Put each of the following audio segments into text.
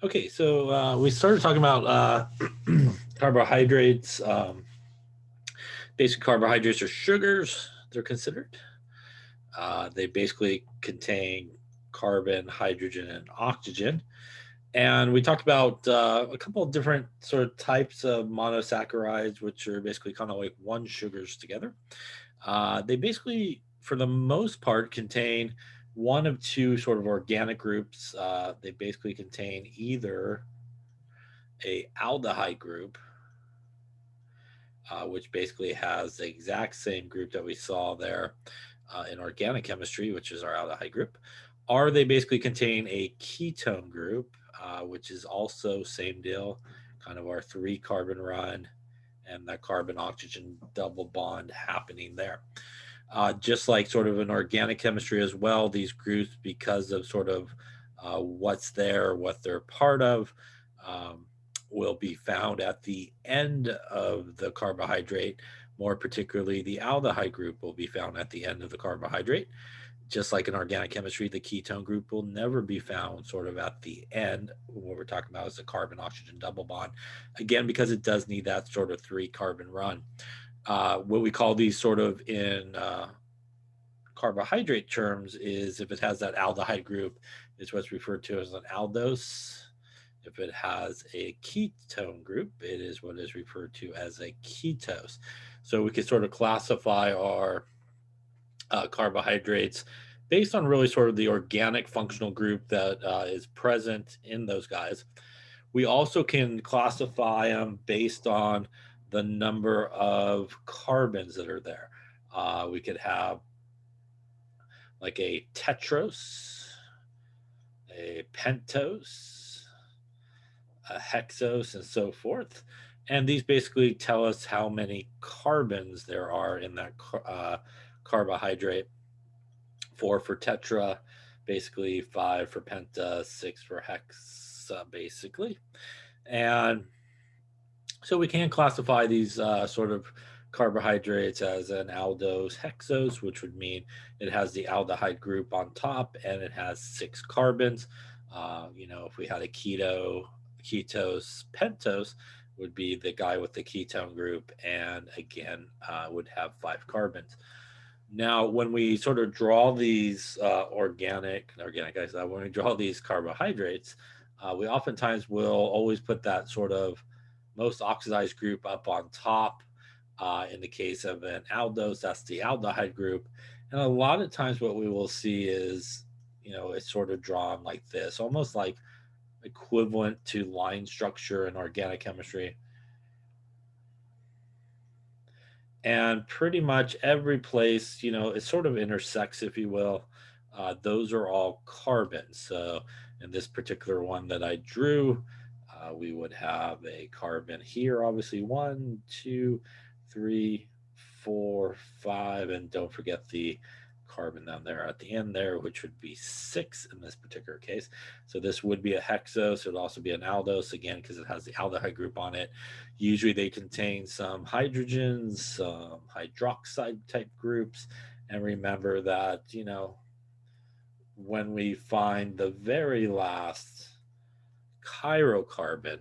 Okay, so we started talking about carbohydrates. Basic carbohydrates are sugars, they're considered. They basically contain carbon, hydrogen, and oxygen. And we talked about a couple of different sort of types of monosaccharides, which are basically kind of like one sugars together. They basically, for the most part, contain one of two sort of organic groups. They basically contain either a aldehyde group, which basically has the exact same group that we saw there in organic chemistry, which is our aldehyde group, or they basically contain a ketone group, which is also same deal, kind of our three carbon run and that carbon oxygen double bond happening there. Just like sort of in organic chemistry as well, these groups, because of sort of what's there, what they're part of, um, will be found at the end of the carbohydrate. More particularly, the aldehyde group will be found at the end of the carbohydrate. Just like in organic chemistry, the ketone group will never be found sort of at the end. What we're talking about is the carbon oxygen double bond. Again, because it does need that sort of three carbon run. What we call these sort of in carbohydrate terms is if it has that aldehyde group, is what's referred to as an aldose. If it has a ketone group, it is what is referred to as a ketose. So we can sort of classify our carbohydrates based on really sort of the organic functional group that is present in those guys. We also can classify them based on the number of carbons that are there. We could have like a tetros, a pentose, a hexose, and so forth. And these basically tell us how many carbons there are in that carbohydrate. Four for tetra, basically five for penta, six for hexa, basically. And so we can classify these sort of carbohydrates as an aldose hexose, which would mean it has the aldehyde group on top and it has six carbons. If we had a ketose, pentose would be the guy with the ketone group, and again would have five carbons. Now, when we sort of draw these organic guys, when we draw these carbohydrates, we oftentimes will always put that sort of most oxidized group up on top. In the case of an aldose, that's the aldehyde group. And a lot of times, what we will see is, it's sort of drawn like this, almost like equivalent to line structure in organic chemistry. And pretty much every place, it sort of intersects, if you will. Those are all carbons. So in this particular one that I drew, we would have a carbon here, obviously one, two, three, four, five, and don't forget the carbon down there at the end there, which would be six in this particular case. So this would be a hexose. It would also be an aldose, again, because it has the aldehyde group on it. Usually they contain some hydrogens, some hydroxide type groups. And remember that, when we find the very last chirocarbon,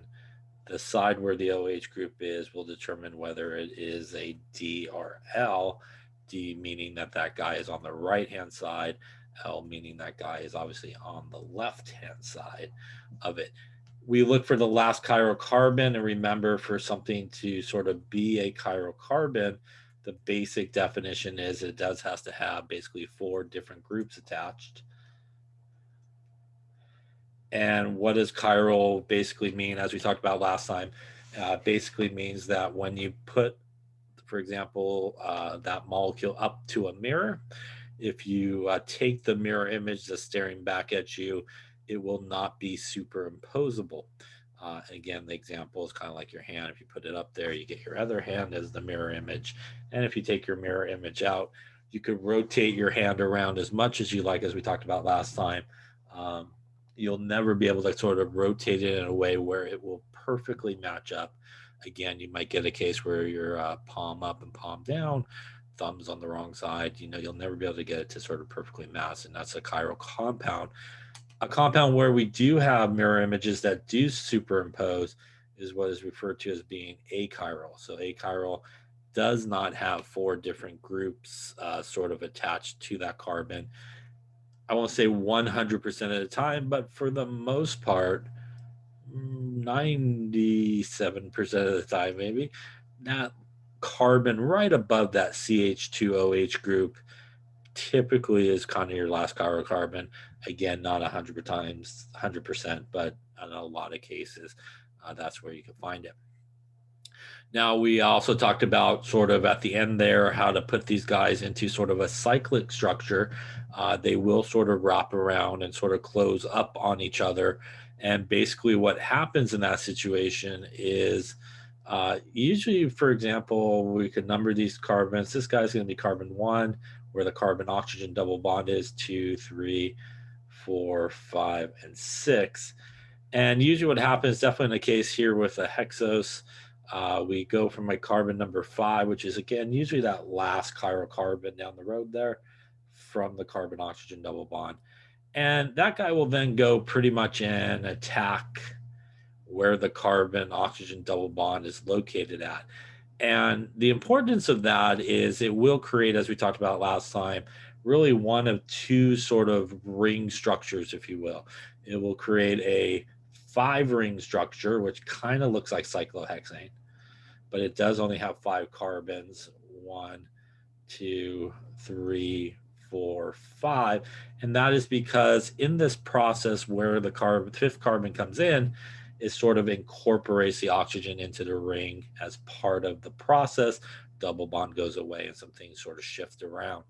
the side where the OH group is will determine whether it is a D or L. D meaning that that guy is on the right hand side, L meaning that guy is obviously on the left hand side of it. We look for the last chirocarbon, and remember, for something to sort of be a chirocarbon, the basic definition is it does has to have basically four different groups attached. And what does chiral basically mean, as we talked about last time? Basically means that when you put, for example, that molecule up to a mirror, if you take the mirror image that's staring back at you, it will not be superimposable. Again, the example is kind of like your hand. If you put it up there, you get your other hand as the mirror image. And if you take your mirror image out, you could rotate your hand around as much as you like, as we talked about last time. Um, you'll never be able to sort of rotate it in a way where it will perfectly match up. Again, you might get a case where your palm up and palm down, thumbs on the wrong side. You'll never be able to get it to sort of perfectly match, and that's a chiral compound. A compound where we do have mirror images that do superimpose is what is referred to as being achiral. So achiral does not have four different groups sort of attached to that carbon. I won't say 100% of the time, but for the most part, 97% of the time, maybe, that carbon right above that CH2OH group typically is kind of your last chiral carbon. Again, not 100 times, 100%, but in a lot of cases, that's where you can find it. Now, we also talked about sort of at the end there how to put these guys into sort of a cyclic structure. They will sort of wrap around and sort of close up on each other. And basically, what happens in that situation is usually, for example, we could number these carbons. This guy's going to be carbon 1, where the carbon oxygen double bond is 2, 3, 4, 5, and 6. And usually, what happens, definitely in the case here with a hexose, we go from my carbon number 5, which is again usually that last chiral carbon down the road there from the carbon oxygen double bond. And that guy will then go pretty much in attack where the carbon oxygen double bond is located at. And the importance of that is it will create, as we talked about last time, really one of two sort of ring structures, if you will. It will create a 5-ring structure, which kind of looks like cyclohexane, but it does only have 5 carbons. 1, 2, 3, 4, 5. And that is because in this process where the fifth carbon comes in, it sort of incorporates the oxygen into the ring as part of the process. Double bond goes away and some things sort of shift around.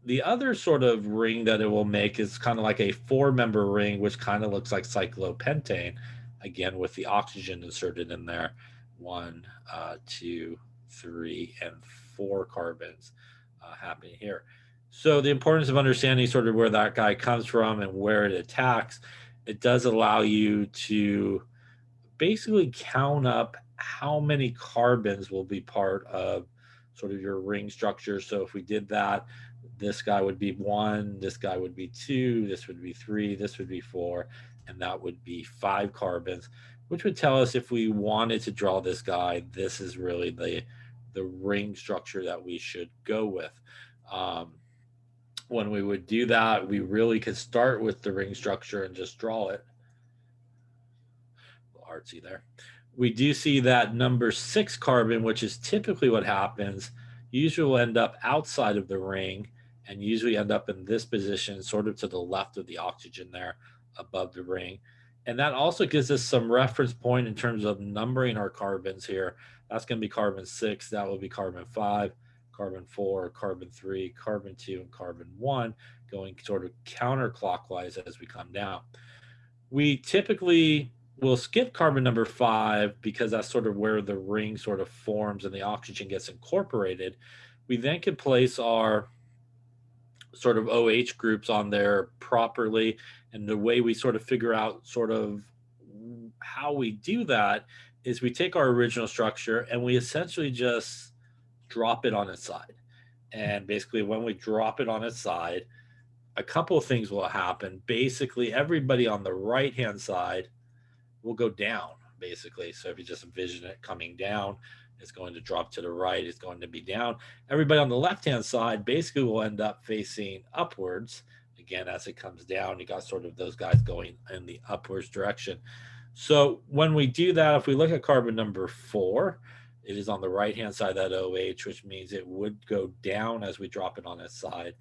The other sort of ring that it will make is kind of like a 4-member ring, which kind of looks like cyclopentane, again with the oxygen inserted in there. 1, 2, 3, and 4 carbons happening here. So the importance of understanding sort of where that guy comes from and where it attacks, it does allow you to basically count up how many carbons will be part of sort of your ring structure. So if we did that, this guy would be 1, this guy would be 2, this would be 3, this would be 4, and that would be 5 carbons, which would tell us if we wanted to draw this guy, this is really the ring structure that we should go with. When we would do that, we really could start with the ring structure and just draw it. A little artsy there. We do see that number 6 carbon, which is typically what happens, usually will end up outside of the ring and usually end up in this position, sort of to the left of the oxygen there above the ring. And that also gives us some reference point in terms of numbering our carbons here. That's going to be carbon 6, that will be carbon 5, carbon 4, carbon 3, carbon 2, and carbon 1, going sort of counterclockwise as we come down. We typically will skip carbon number 5 because that's sort of where the ring sort of forms and the oxygen gets incorporated. We then can place our sort of OH groups on there properly. And the way we sort of figure out sort of how we do that is we take our original structure and we essentially just drop it on its side. And basically, when we drop it on its side, a couple of things will happen. Basically, everybody on the right hand side will go down, basically. So if you just envision it coming down, it's going to drop to the right, it's going to be down. Everybody on the left hand side basically will end up facing upwards. Again, as it comes down, you got sort of those guys going in the upwards direction. So when we do that, if we look at carbon number 4, it is on the right hand side of that OH, which means it would go down as we drop it on its side.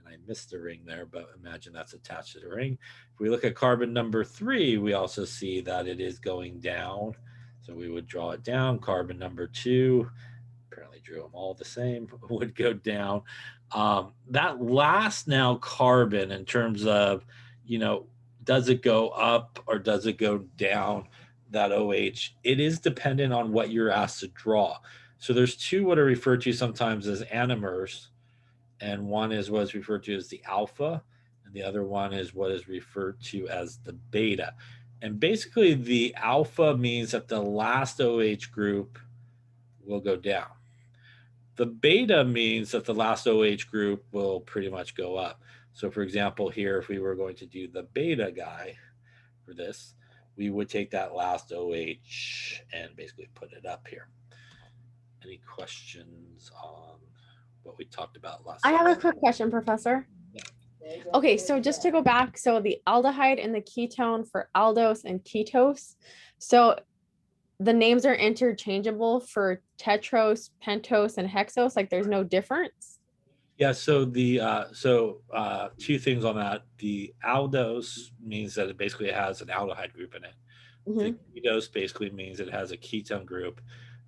I missed the ring there, but imagine that's attached to the ring. If we look at carbon number 3, we also see that it is going down. So we would draw it down. Carbon number 2, apparently drew them all the same, would go down. That last now carbon in terms of, does it go up or does it go down, that OH, it is dependent on what you're asked to draw. So there's two what are referred to sometimes as anomers, and one is what is referred to as the alpha, and the other one is what is referred to as the beta. And basically, the alpha means that the last OH group will go down. The beta means that the last OH group will pretty much go up. So for example, here, if we were going to do the beta guy for this, we would take that last OH and basically put it up here. Any questions on what we talked about last I time? have a quick question, Professor. Yeah. Okay, so just to go back, so the aldehyde and the ketone for aldose and ketose. So the names are interchangeable for tetros, pentose, and hexose. Like there's no difference. Yeah, so two things on that. The aldose means that it basically has an aldehyde group in it. The Mhm. ketose basically means it has a ketone group.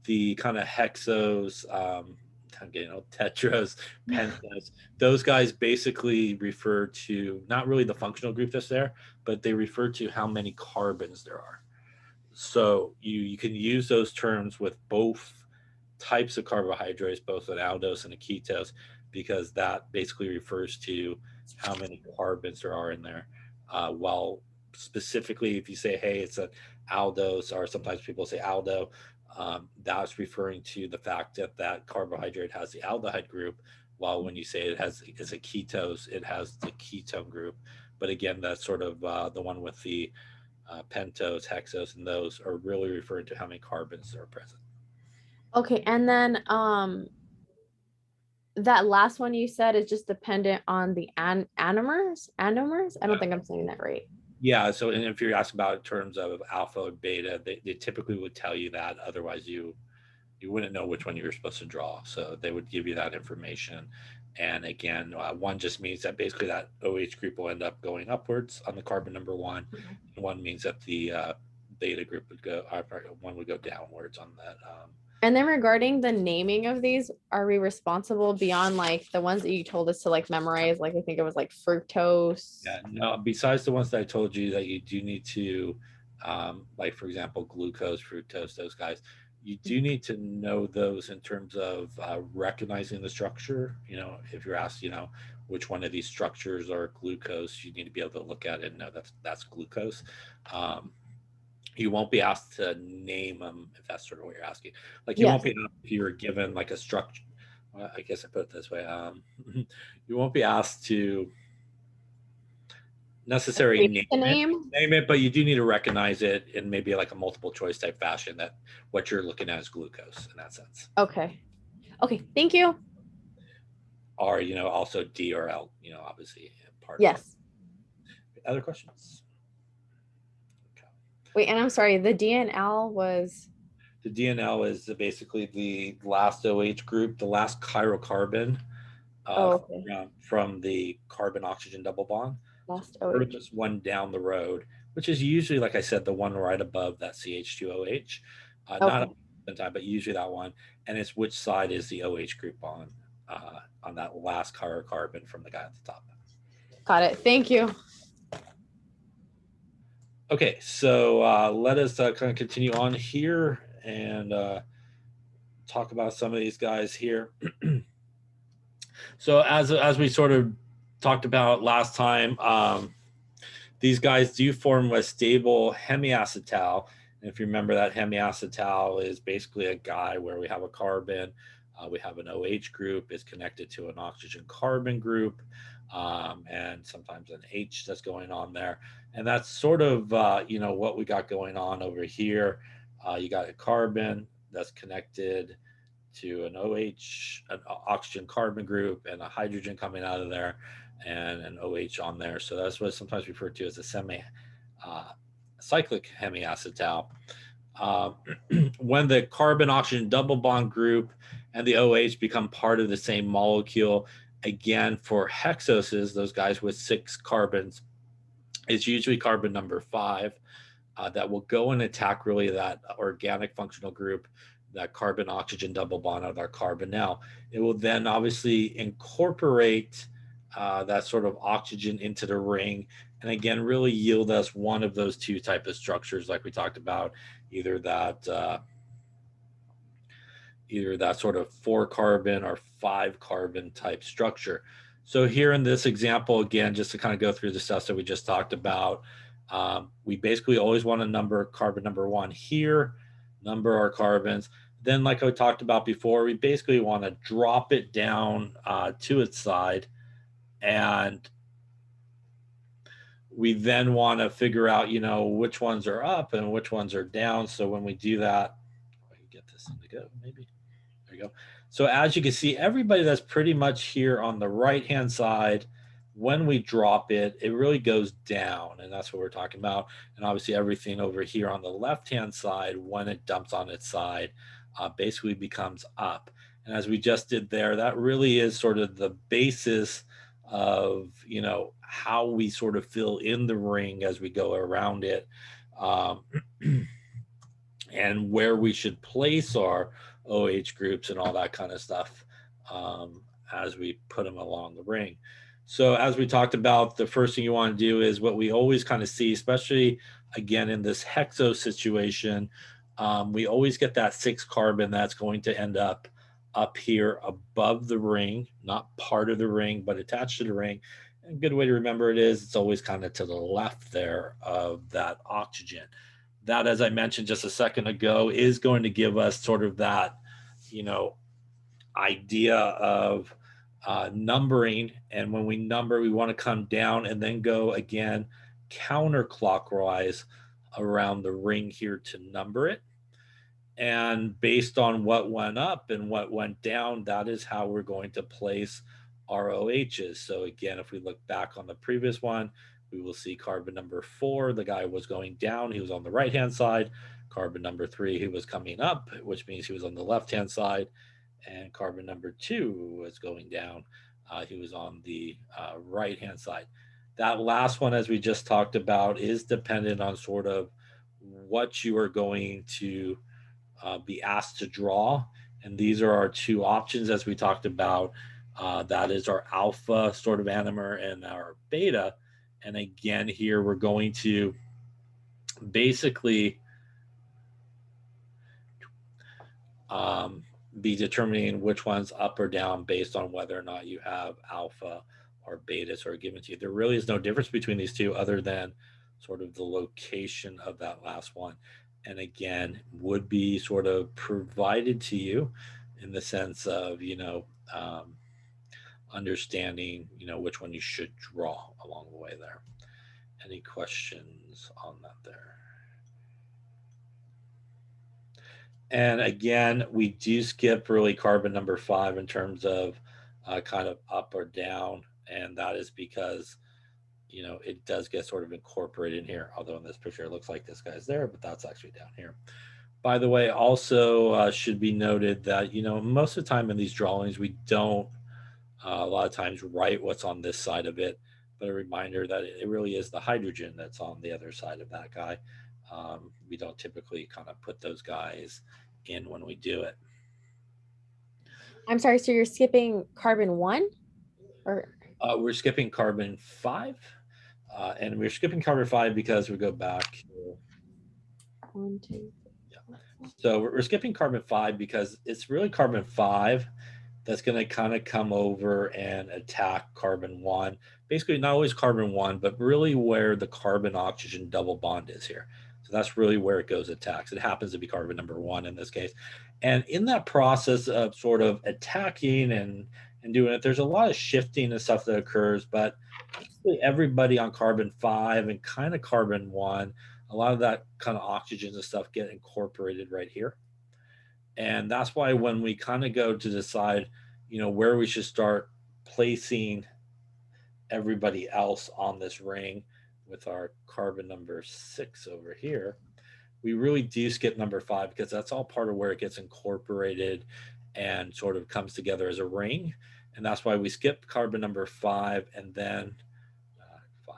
The kind of hexos, I'm getting old, tetras, pentas, those guys basically refer to not really the functional group that's there, but they refer to how many carbons there are. So you can use those terms with both types of carbohydrates, both an aldose and a ketose, because that basically refers to how many carbons there are in there. While specifically, if you say, hey, it's an aldose, or sometimes people say aldo, that's referring to the fact that that carbohydrate has the aldehyde group. While when you say it's a ketose, it has the ketone group. But again, that's sort of the one with the pentose, hexose, and those are really referring to how many carbons are present. Okay, and then that last one you said is just dependent on the anomers. Anomers? I don't think I'm saying that right. Yeah. So, and if you're asking about in terms of alpha or beta, they typically would tell you that. Otherwise, you wouldn't know which one you were supposed to draw. So they would give you that information. And again, one just means that basically that OH group will end up going upwards on the carbon number one. And one means that the beta group would go, one would go downwards on that. And then regarding the naming of these, are we responsible beyond like the ones that you told us to like memorize? Like I think it was like fructose. Yeah, no, besides the ones that I told you that you do need to, like for example, glucose, fructose, those guys, you do need to know those in terms of recognizing the structure. You know, if you're asked, which one of these structures are glucose, you need to be able to look at it and know that's glucose. Um, you won't be asked to name them if that's sort of what you're asking. Like you won't Yes. be if you were given like a structure. I guess I put it this way. You won't be asked to necessarily Create the name. name it, but you do need to recognize it in maybe like a multiple choice type fashion that what you're looking at is glucose in that sense. Okay. Okay. Thank you. Or, also D or L, obviously part of it. Yes. Other questions? Okay. Wait, and I'm sorry, the DNL was The DNL is basically the last OH group, the last chirocarbon oh, okay. from the carbon oxygen double bond. So Last the OH. furthest one down the road, which is usually, like I said, the one right above that CH2OH. Not Okay. the time, but usually that one. And it's which side is the OH group on that last chirocarbon from the guy at the top. Got it. Thank you. Okay, so let us kind of continue on here and talk about some of these guys here. So as we sort of talked about last time, these guys do form a stable hemiacetal. And if you remember, that hemiacetal is basically a guy where we have a carbon, we have an OH group is connected to an oxygen carbon group, and sometimes an H that's going on there. And that's sort of what we got going on over here. You got a carbon that's connected to an OH, an oxygen carbon group, and a hydrogen coming out of there, and an OH on there. So that's what's sometimes referred to as a cyclic hemiacetal. Uh, when the carbon oxygen double bond group and the OH become part of the same molecule, again, for hexoses, those guys with 6 carbons, it's usually carbon number 5 that will go and attack really that organic functional group, that carbon oxygen double bond of our carbonyl. It will then obviously incorporate that sort of oxygen into the ring, and again really yield us one of those two type of structures like we talked about, either that sort of 4 carbon or 5 carbon type structure. So here in this example, again, just to kind of go through the stuff that we just talked about, we basically always want to number carbon number 1 here, number our carbons. Then, like I talked about before, we basically want to drop it down to its side and we then want to figure out, you know, which ones are up and which ones are down. So when we do that, I can get this thing to go, maybe. There you go. So as you can see, everybody that's pretty much here on the right-hand side, when we drop it, it really goes down, and that's what we're talking about. And obviously everything over here on the left-hand side, when it dumps on its side, basically becomes up. And as we just did there, that really is sort of the basis of, you know, how we sort of fill in the ring as we go around it, um, and where we should place our OH groups and all that kind of stuff, as we put them along the ring. So as we talked about, the first thing you want to do is what we always kind of see, especially again in this hexo situation, we always get that 6 carbon that's going to end up here above the ring, not part of the ring, but attached to the ring. And a good way to remember it is it's always kind of to the left there of that oxygen. That, as I mentioned just a second ago, is going to give us sort of that, you know, idea of numbering. And when we number, we want to come down and then go again counterclockwise around the ring here to number it. And based on what went up and what went down, that is how we're going to place our OHs. So again, if we look back on the previous one, we will see carbon number 4, the guy was going down, he was on the right hand side. Carbon number 3, he was coming up, which means he was on the left hand side. And carbon number 2 was going down, he was on the right hand side. That last one, as we just talked about, is dependent on sort of what you are going to be asked to draw. And these are our 2 options, as we talked about. That is our alpha sort of anomer and our beta. And again, here we're going to basically be determining which one's up or down based on whether or not you have alpha or beta sort of given to you. There really is no difference between these 2 other than sort of the location of that last one. And again, would be sort of provided to you in the sense of, you know, understanding, you know, which one you should draw along the way there. Any questions on that there? And again, we do skip really carbon number 5 in terms of kind of up or down. And that is because, you know, it does get sort of incorporated in here. Although in this picture, it looks like this guy's there, but that's actually down here. By the way, also should be noted that, you know, most of the time in these drawings, we don't a lot of times write what's on this side of it, but a reminder that it really is the hydrogen that's on the other side of that guy. We don't typically kind of put those guys in when we do it. I'm sorry, so you're skipping carbon 1 or we're skipping carbon 5, and we're skipping carbon 5 because we go back. 1, 2. Yeah. So we're skipping carbon 5 because it's really carbon 5 that's going to kind of come over and attack carbon 1. Basically, not always carbon 1, but really where the carbon oxygen double bond is here. So that's really where it goes attacks. It happens to be carbon number 1 in this case. And in that process of sort of attacking and doing it, there's a lot of shifting and stuff that occurs, but everybody on carbon 5 and kind of carbon 1, a lot of that kind of oxygens and stuff get incorporated right here. And that's why when we kind of go to decide, you know, where we should start placing everybody else on this ring with our carbon number 6 over here, we really do skip number 5 because that's all part of where it gets incorporated and sort of comes together as a ring. And that's why we skip carbon number 5 and then 5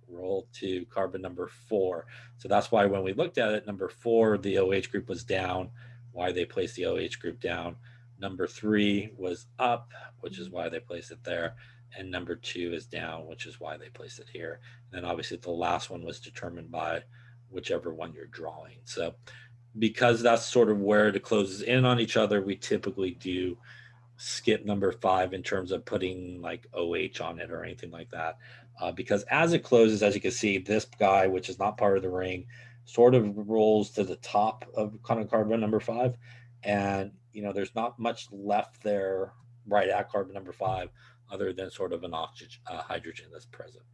roll to carbon number 4. So that's why when we looked at it, number 4, the OH group was down, why they placed the OH group down. Number 3 was up, which is why they placed it there. And number 2 is down, which is why they placed it here. And then obviously the last one was determined by whichever one you're drawing. So because that's sort of where it closes in on each other, we typically do skip number 5 in terms of putting like OH on it or anything like that. Because as it closes, as you can see, this guy, which is not part of the ring, sort of rolls to the top of carbon number 5. And, you know, there's not much left there right at carbon number 5 other than sort of an oxygen, hydrogen that's present.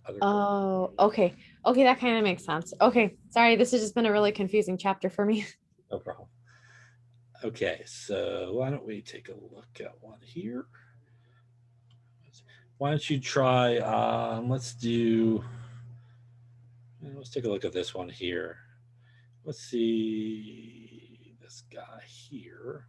other carbon. Oh, okay. Okay, that kind of makes sense. Okay, sorry, this has just been a really confusing chapter for me. No problem. Okay, so why don't we take a look at one here? Why don't you try, let's take a look at this one here. Let's see this guy here.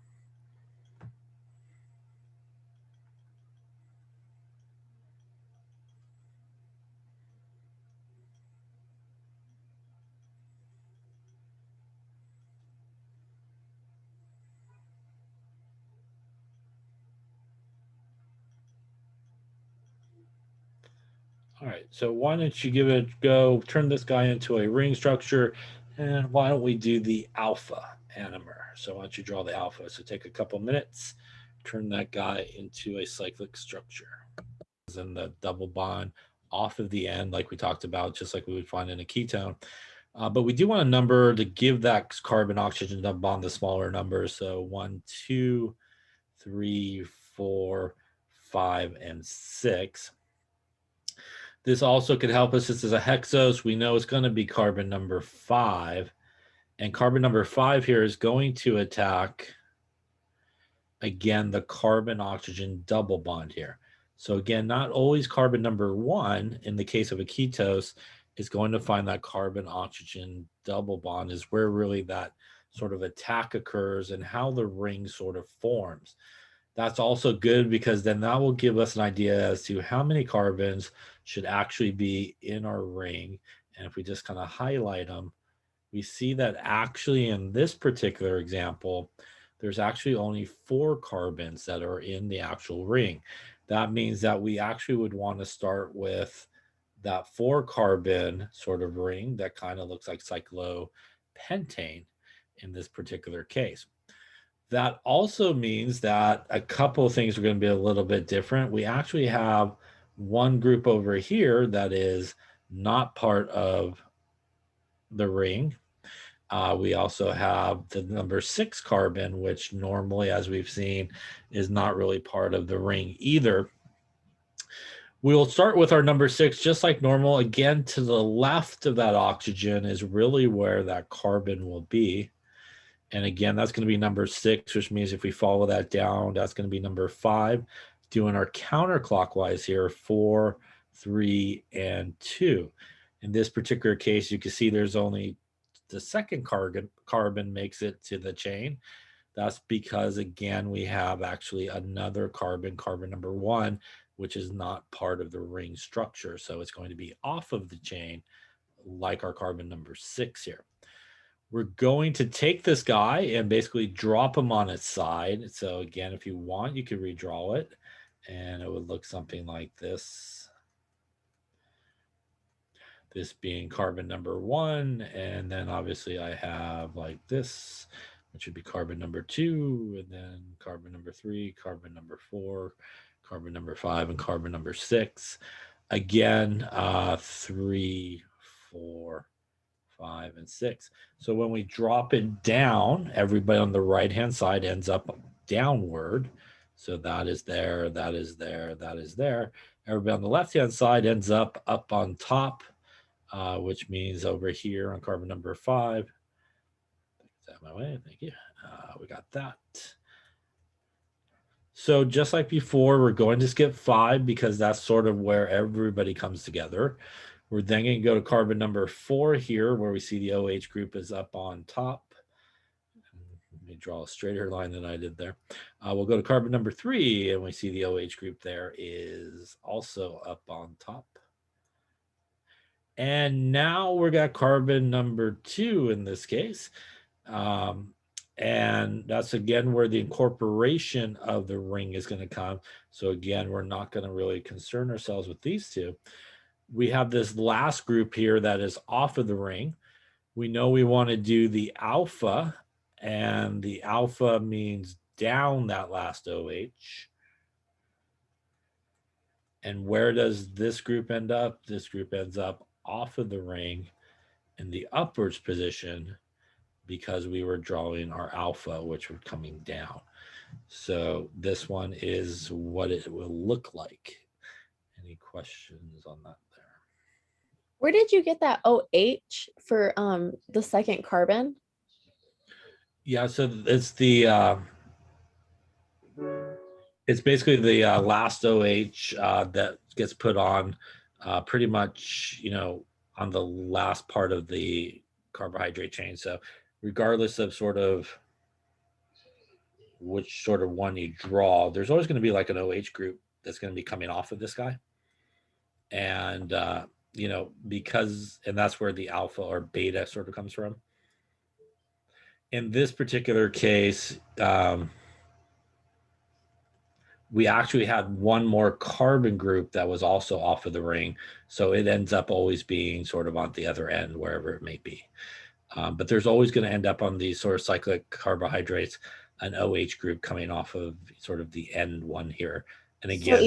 All right, so why don't you give it a go, turn this guy into a ring structure, and why don't we do the alpha anomer? So why don't you draw the alpha? So take a couple minutes, turn that guy into a cyclic structure. And the double bond off of the end, like we talked about, just like we would find in a ketone. But we do want a number to give that carbon oxygen double bond the smaller numbers. So 1, 2, 3, 4, 5, and 6. This also could help us. This is a hexose. We know it's going to be carbon number 5. And carbon number 5 here is going to attack, again, the carbon oxygen double bond here. So again, not always carbon number 1 in the case of a ketose is going to find that carbon oxygen double bond is where really that sort of attack occurs and how the ring sort of forms. That's also good because then that will give us an idea as to how many carbons should actually be in our ring. And if we just kind of highlight them, we see that actually in this particular example, there's actually only 4 carbons that are in the actual ring. That means that we actually would want to start with that 4 carbon sort of ring that kind of looks like cyclopentane in this particular case. That also means that a couple of things are going to be a little bit different. We actually have one group over here that is not part of the ring. We also have the number 6 carbon, which normally, as we've seen, is not really part of the ring either. We'll start with our number 6, just like normal. Again, to the left of that oxygen is really where that carbon will be. And again, that's going to be number 6, which means if we follow that down, that's going to be number 5. Doing our counterclockwise here, 4, 3, and 2. In this particular case, you can see there's only the second carbon makes it to the chain. That's because, again, we have actually another carbon number 1, which is not part of the ring structure. So it's going to be off of the chain like our carbon number 6 here. We're going to take this guy and basically drop him on its side. So again, if you want, you could redraw it and it would look something like this. This being carbon number 1. And then obviously I have like this, which would be carbon number 2, and then carbon number 3, carbon number 4, carbon number 5, and carbon number 6. Again, 3, 4, 5, and 6. So when we drop it down, everybody on the right-hand side ends up downward. So that is there, that is there, that is there. Everybody on the left-hand side ends up on top, which means over here on carbon number 5. Is that my way? Thank you. We got that. So just like before, we're going to skip 5 because that's sort of where everybody comes together. We're then going to go to carbon number 4 here, where we see the OH group is up on top. Let me draw a straighter line than I did there. We'll go to carbon number 3, and we see the OH group there is also up on top. And now we got carbon number 2 in this case. And that's again where the incorporation of the ring is going to come. So again, we're not going to really concern ourselves with these two. We have this last group here that is off of the ring. We know we want to do the alpha, and the alpha means down that last OH. And where does this group end up? This group ends up off of the ring in the upwards position because we were drawing our alpha, which were coming down. So this one is what it will look like. Any questions on that there? Where did you get that OH for the second carbon? Yeah, so it's basically the last OH that gets put on pretty much, on the last part of the carbohydrate chain. So regardless of sort of which sort of one you draw, there's always going to be like an OH group that's going to be coming off of this guy. And, and that's where the alpha or beta sort of comes from. In this particular case, we actually had one more carbon group that was also off of the ring. So it ends up always being sort of on the other end, wherever it may be. But there's always going to end up on these sort of cyclic carbohydrates, an OH group coming off of sort of the end one here. And So again,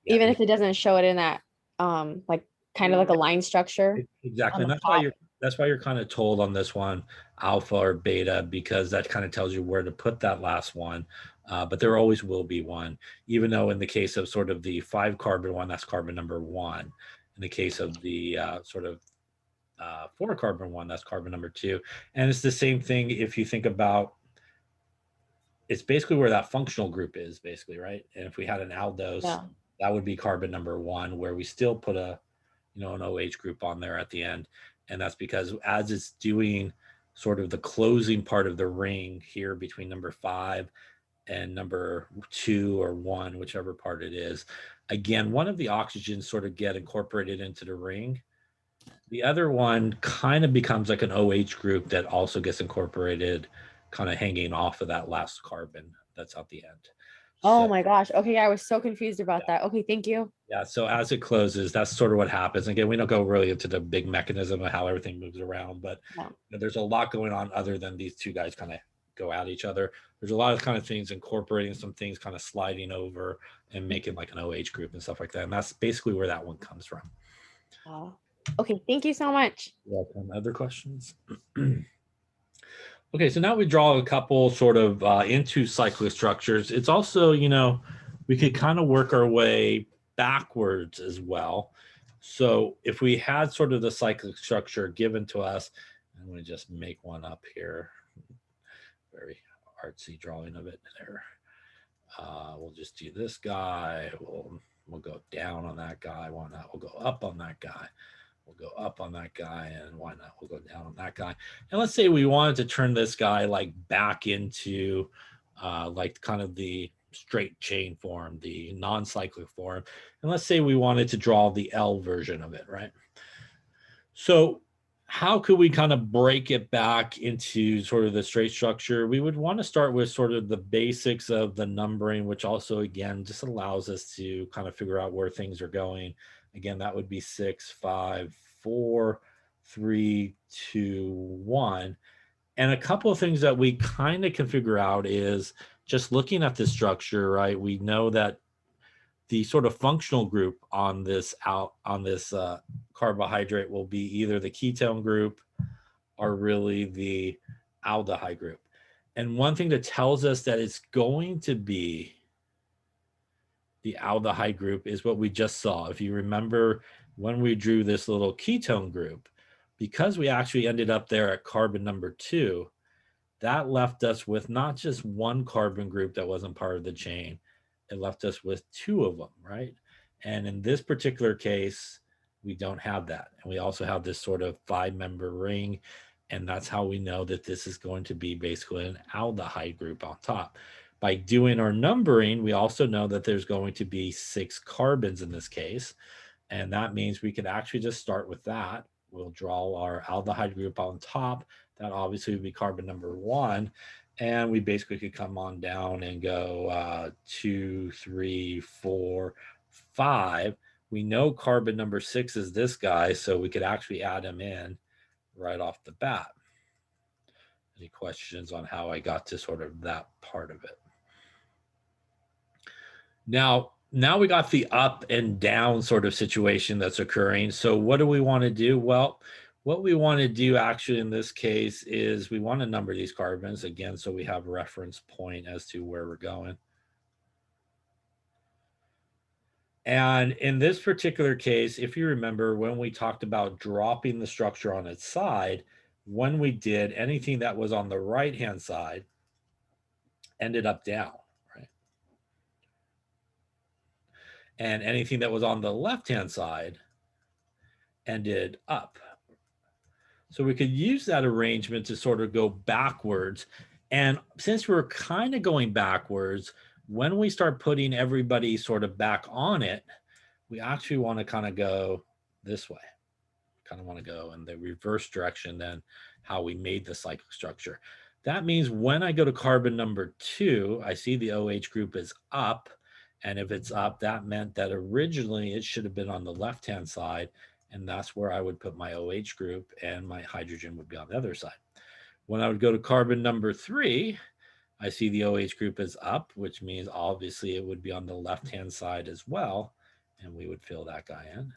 yeah, even if it doesn't show it in that like kind of like a line structure on exactly. And the top. that's why you're kind of told on this one, alpha or beta, because that kind of tells you where to put that last one. But there always will be one, even though in the case of sort of the 5 carbon one, that's carbon number 1. In the case of the sort of 4 carbon one, that's carbon number 2. And it's the same thing if you think about, it's basically where that functional group is, basically, right? And if we had an aldose, Yeah. that would be carbon number 1, where we still put an OH group on there at the end. And that's because as it's doing sort of the closing part of the ring here between number 5 and number 2 or 1, whichever part it is, again, one of the oxygens sort of get incorporated into the ring. The other one kind of becomes like an OH group that also gets incorporated, kind of hanging off of that last carbon that's at the end. Oh So my gosh. Okay, I was so confused about that. Okay, thank you. yeah, so as it closes, that's sort of what happens. Again, we don't go really into the big mechanism of how everything moves around, but Yeah. there's a lot going on other than these two guys kind of go at each other. There's a lot of kind of things incorporating some things, kind of sliding over and making like an OH group and stuff like that. And that's basically where that one comes from. Okay, thank you so much. Welcome. Other questions? Okay, so now we draw a couple sort of into cyclic structures. It's also, we could kind of work our way backwards as well. So if we had sort of the cyclic structure given to us, I'm going to just make one up here. Very artsy drawing of it there. We'll just do this guy. We'll go down on that guy. Why not? We'll go up on that guy. We'll go up on that guy, and why not? We'll go down on that guy. And let's say we wanted to turn this guy like back into like kind of the straight chain form, the non-cyclic form. And let's say we wanted to draw the L version of it, right? So how could we kind of break it back into sort of the straight structure? We would want to start with sort of the basics of the numbering, which also, again, just allows us to kind of figure out where things are going. Again, that would be 6, 5, 4, 3, 2, 1. And a couple of things that we kind of can figure out is just looking at the structure, right? We know that the sort of functional group on this carbohydrate will be either the ketone group or really the aldehyde group. And one thing that tells us that it's going to be the aldehyde group is what we just saw. If you remember when we drew this little ketone group, because we actually ended up there at carbon number 2, that left us with not just one carbon group that wasn't part of the chain, it left us with 2 of them, right? And in this particular case, we don't have that. And we also have this sort of 5-member ring. And that's how we know that this is going to be basically an aldehyde group on top. By doing our numbering, we also know that there's going to be 6 carbons in this case. And that means we could actually just start with that. We'll draw our aldehyde group on top. That obviously would be carbon number 1. And we basically could come on down and go 2, 3, 4, 5. We know carbon number 6 is this guy, so we could actually add him in right off the bat. Any questions on how I got to sort of that part of it? Now we got the up and down sort of situation that's occurring. So what do we want to do? Well, what we want to do actually in this case is we want to number these carbons again, so we have a reference point as to where we're going. And in this particular case, if you remember when we talked about dropping the structure on its side, when we did, anything that was on the right-hand side ended up down, right? And anything that was on the left-hand side ended up. So we could use that arrangement to sort of go backwards. And since we're kind of going backwards, when we start putting everybody sort of back on it, we actually want to kind of go this way. Kind of want to go in the reverse direction than how we made the cyclic structure. That means when I go to carbon number 2, I see the OH group is up. And if it's up, that meant that originally it should have been on the left-hand side. And that's where I would put my OH group, and my hydrogen would be on the other side. When I would go to carbon number 3, I see the OH group is up, which means obviously it would be on the left-hand side as well. And we would fill that guy in.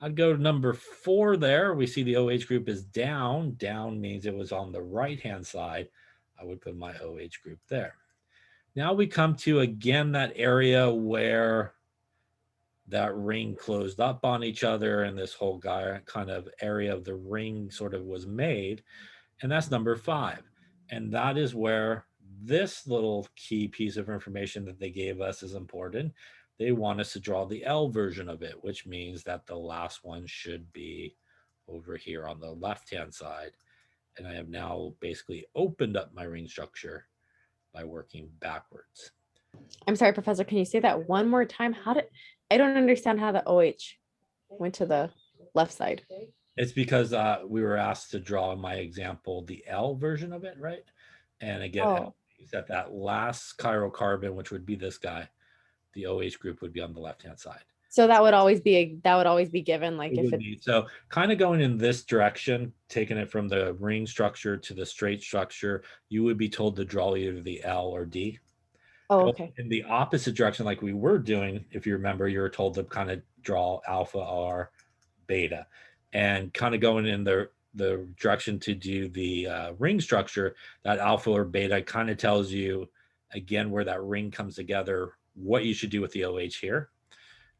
I'd go to number 4 there. We see the OH group is down. Down means it was on the right-hand side. I would put my OH group there. Now we come to, again, that area where that ring closed up on each other and this whole guy kind of area of the ring sort of was made. And that's number 5. And that is where this little key piece of information that they gave us is important. They want us to draw the L version of it, which means that the last one should be over here on the left-hand side. And I have now basically opened up my ring structure by working backwards. I'm sorry, Professor, can you say that one more time? I don't understand how the OH went to the left side. It's because we were asked to draw in my example the L version of it, right? And again, Oh. that last chiral carbon, which would be this guy, the OH group would be on the left-hand side. So that would always be given, like if it's so kind of going in this direction, taking it from the ring structure to the straight structure, you would be told to draw either the L or D. oh, okay. In the opposite direction, like we were doing, if you remember, you were told to kind of draw alpha or beta, and kind of going in the direction to do the ring structure. That alpha or beta kind of tells you again where that ring comes together, what you should do with the OH here.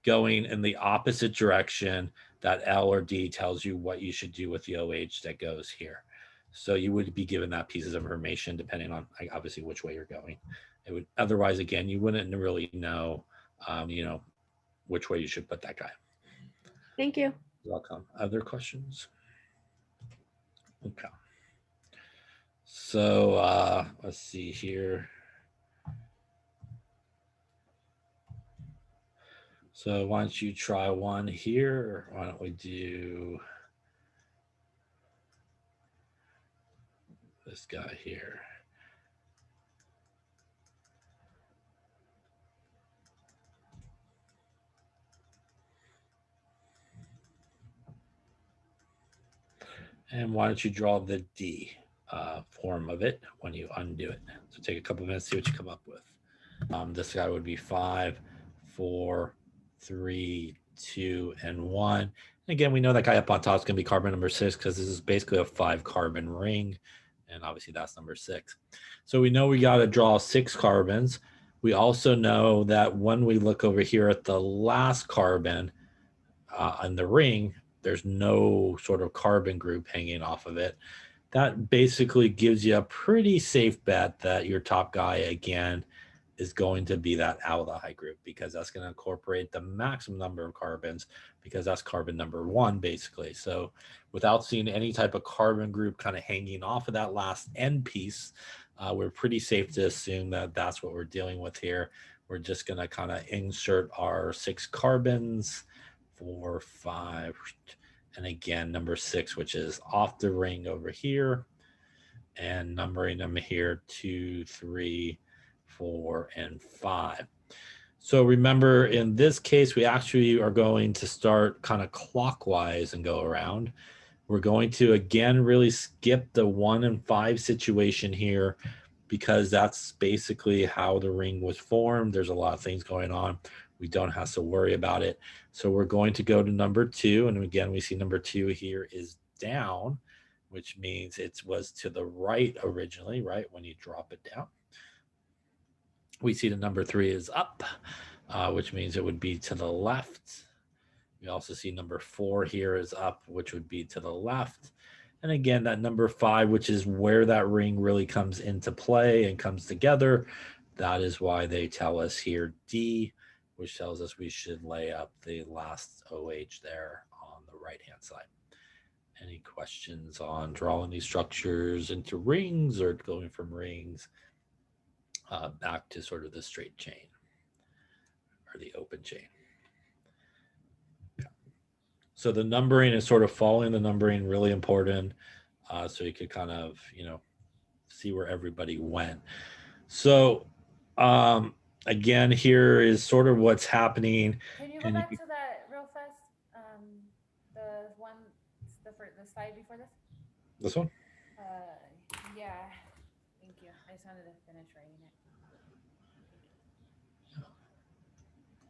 Going in the opposite direction, that L or D tells you what you should do with the OH that goes here. So you would be given that pieces of information depending on obviously which way you're going. It would otherwise, again, you wouldn't really know, which way you should put that guy. Thank you. You're welcome. Other questions? Okay. So let's see here. So why don't you try one here? Or why don't we do this guy here? And why don't you draw the D form of it when you undo it? So take a couple minutes, see what you come up with. This guy would be 5, 4, 3, 2, and 1. And again, we know that guy up on top is going to be carbon number 6 because this is basically a 5-carbon ring. And obviously that's number 6. So we know we got to draw 6 carbons. We also know that when we look over here at the last carbon on the ring, there's no sort of carbon group hanging off of it. That basically gives you a pretty safe bet that your top guy, again, is going to be that aldehyde group, because that's going to incorporate the maximum number of carbons, because that's carbon number 1, basically. So without seeing any type of carbon group kind of hanging off of that last end piece, we're pretty safe to assume that that's what we're dealing with here. We're just going to kind of insert our 6 carbons, 4, 5, and again, number 6, which is off the ring over here, and numbering them here 2, 3, 4, and 5. So remember, in this case, we actually are going to start kind of clockwise and go around. We're going to, again, really skip the 1 and 5 situation here, because that's basically how the ring was formed. There's a lot of things going on. We don't have to worry about it. So we're going to go to number 2. And again, we see number 2 here is down, which means it was to the right originally, right? When you drop it down. We see the number 3 is up. which means it would be to the left. We also see number 4 here is up, which would be to the left. And again, that number 5, which is where that ring really comes into play and comes together, that is why they tell us here D, which tells us we should lay up the last OH there on the right-hand side. Any questions on drawing these structures into rings or going from rings back to sort of the straight chain or the open chain? So the numbering is sort of following the numbering, really important. So you could kind of, see where everybody went. So again, here is sort of what's happening. Can you go back to that real fast? The one, the slide before this? This one? Yeah. Thank you. I just wanted to finish writing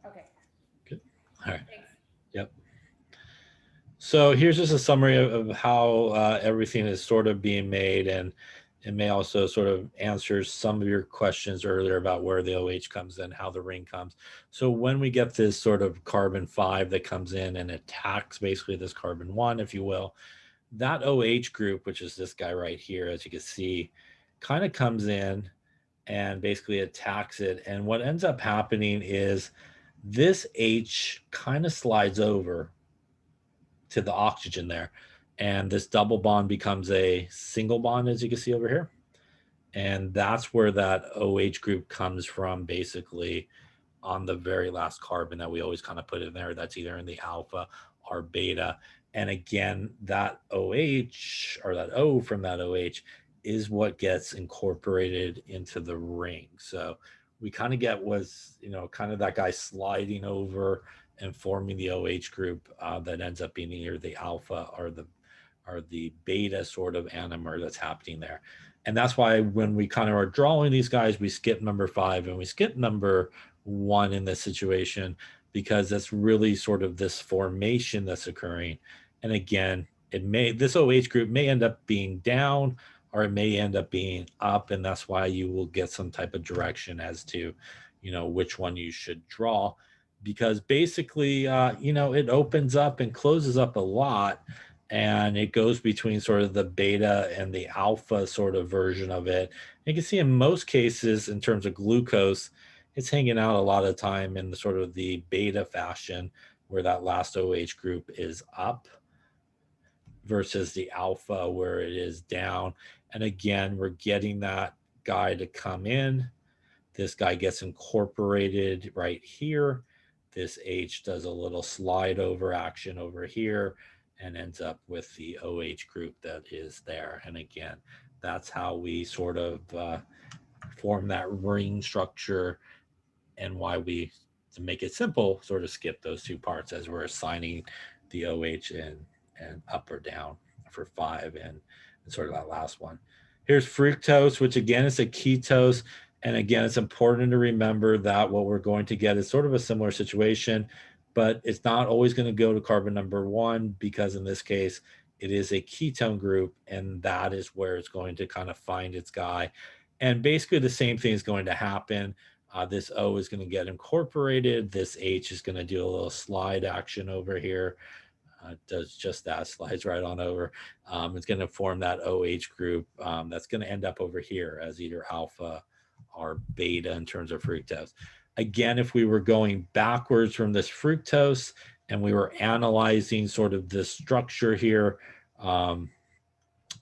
it. Okay. Good. All right. Thanks. Yep. So here's just a summary of how everything is sort of being made, and it may also sort of answer some of your questions earlier about where the OH comes in, how the ring comes. So when we get this sort of carbon 5 that comes in and attacks basically this carbon 1, if you will, that OH group, which is this guy right here, as you can see, kind of comes in and basically attacks it. And what ends up happening is this H kind of slides over to the oxygen there, and this double bond becomes a single bond, as you can see over here. And that's where that OH group comes from, basically on the very last carbon that we always kind of put in there. That's either in the alpha or beta. And again, that OH or that O from that OH is what gets incorporated into the ring. So we kind of get was, kind of that guy sliding over and forming the OH group that ends up being either the alpha or the beta sort of anomer that's happening there. And that's why when we kind of are drawing these guys, we skip number 5 and we skip number 1 in this situation, because that's really sort of this formation that's occurring. And again, this OH group may end up being down or it may end up being up, and that's why you will get some type of direction as to, which one you should draw, because basically, it opens up and closes up a lot, and it goes between sort of the beta and the alpha sort of version of it. You can see in most cases, in terms of glucose, it's hanging out a lot of time in the sort of the beta fashion, where that last OH group is up versus the alpha where it is down. And again, we're getting that guy to come in. This guy gets incorporated right here. This H does a little slide over action over here and ends up with the OH group that is there. And again, that's how we sort of form that ring structure, and why we, to make it simple, sort of skip those two parts as we're assigning the OH and up or down for 5 and sort of that last one. Here's fructose, which again is a ketose. And again, it's important to remember that what we're going to get is sort of a similar situation, but it's not always going to go to carbon number 1, because in this case, it is a ketone group, and that is where it's going to kind of find its guy. And basically the same thing is going to happen. This O is going to get incorporated. This H is going to do a little slide action over here. Does just that, slides right on over. It's going to form that OH group that's going to end up over here as either alpha or beta in terms of fructose. Again, if we were going backwards from this fructose and we were analyzing sort of this structure here,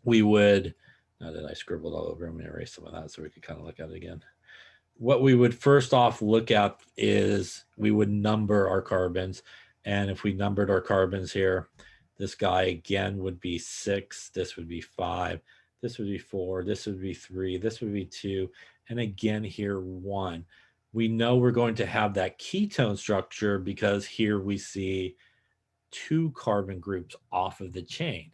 we would, now that I scribbled all over, I'm going to erase some of that so we could kind of look at it again. What we would first off look at is we would number our carbons. And if we numbered our carbons here, this guy again would be 6, this would be 5, this would be 4, this would be 3, this would be 2, and again here 1. We know we're going to have that ketone structure because here we see 2 carbon groups off of the chain.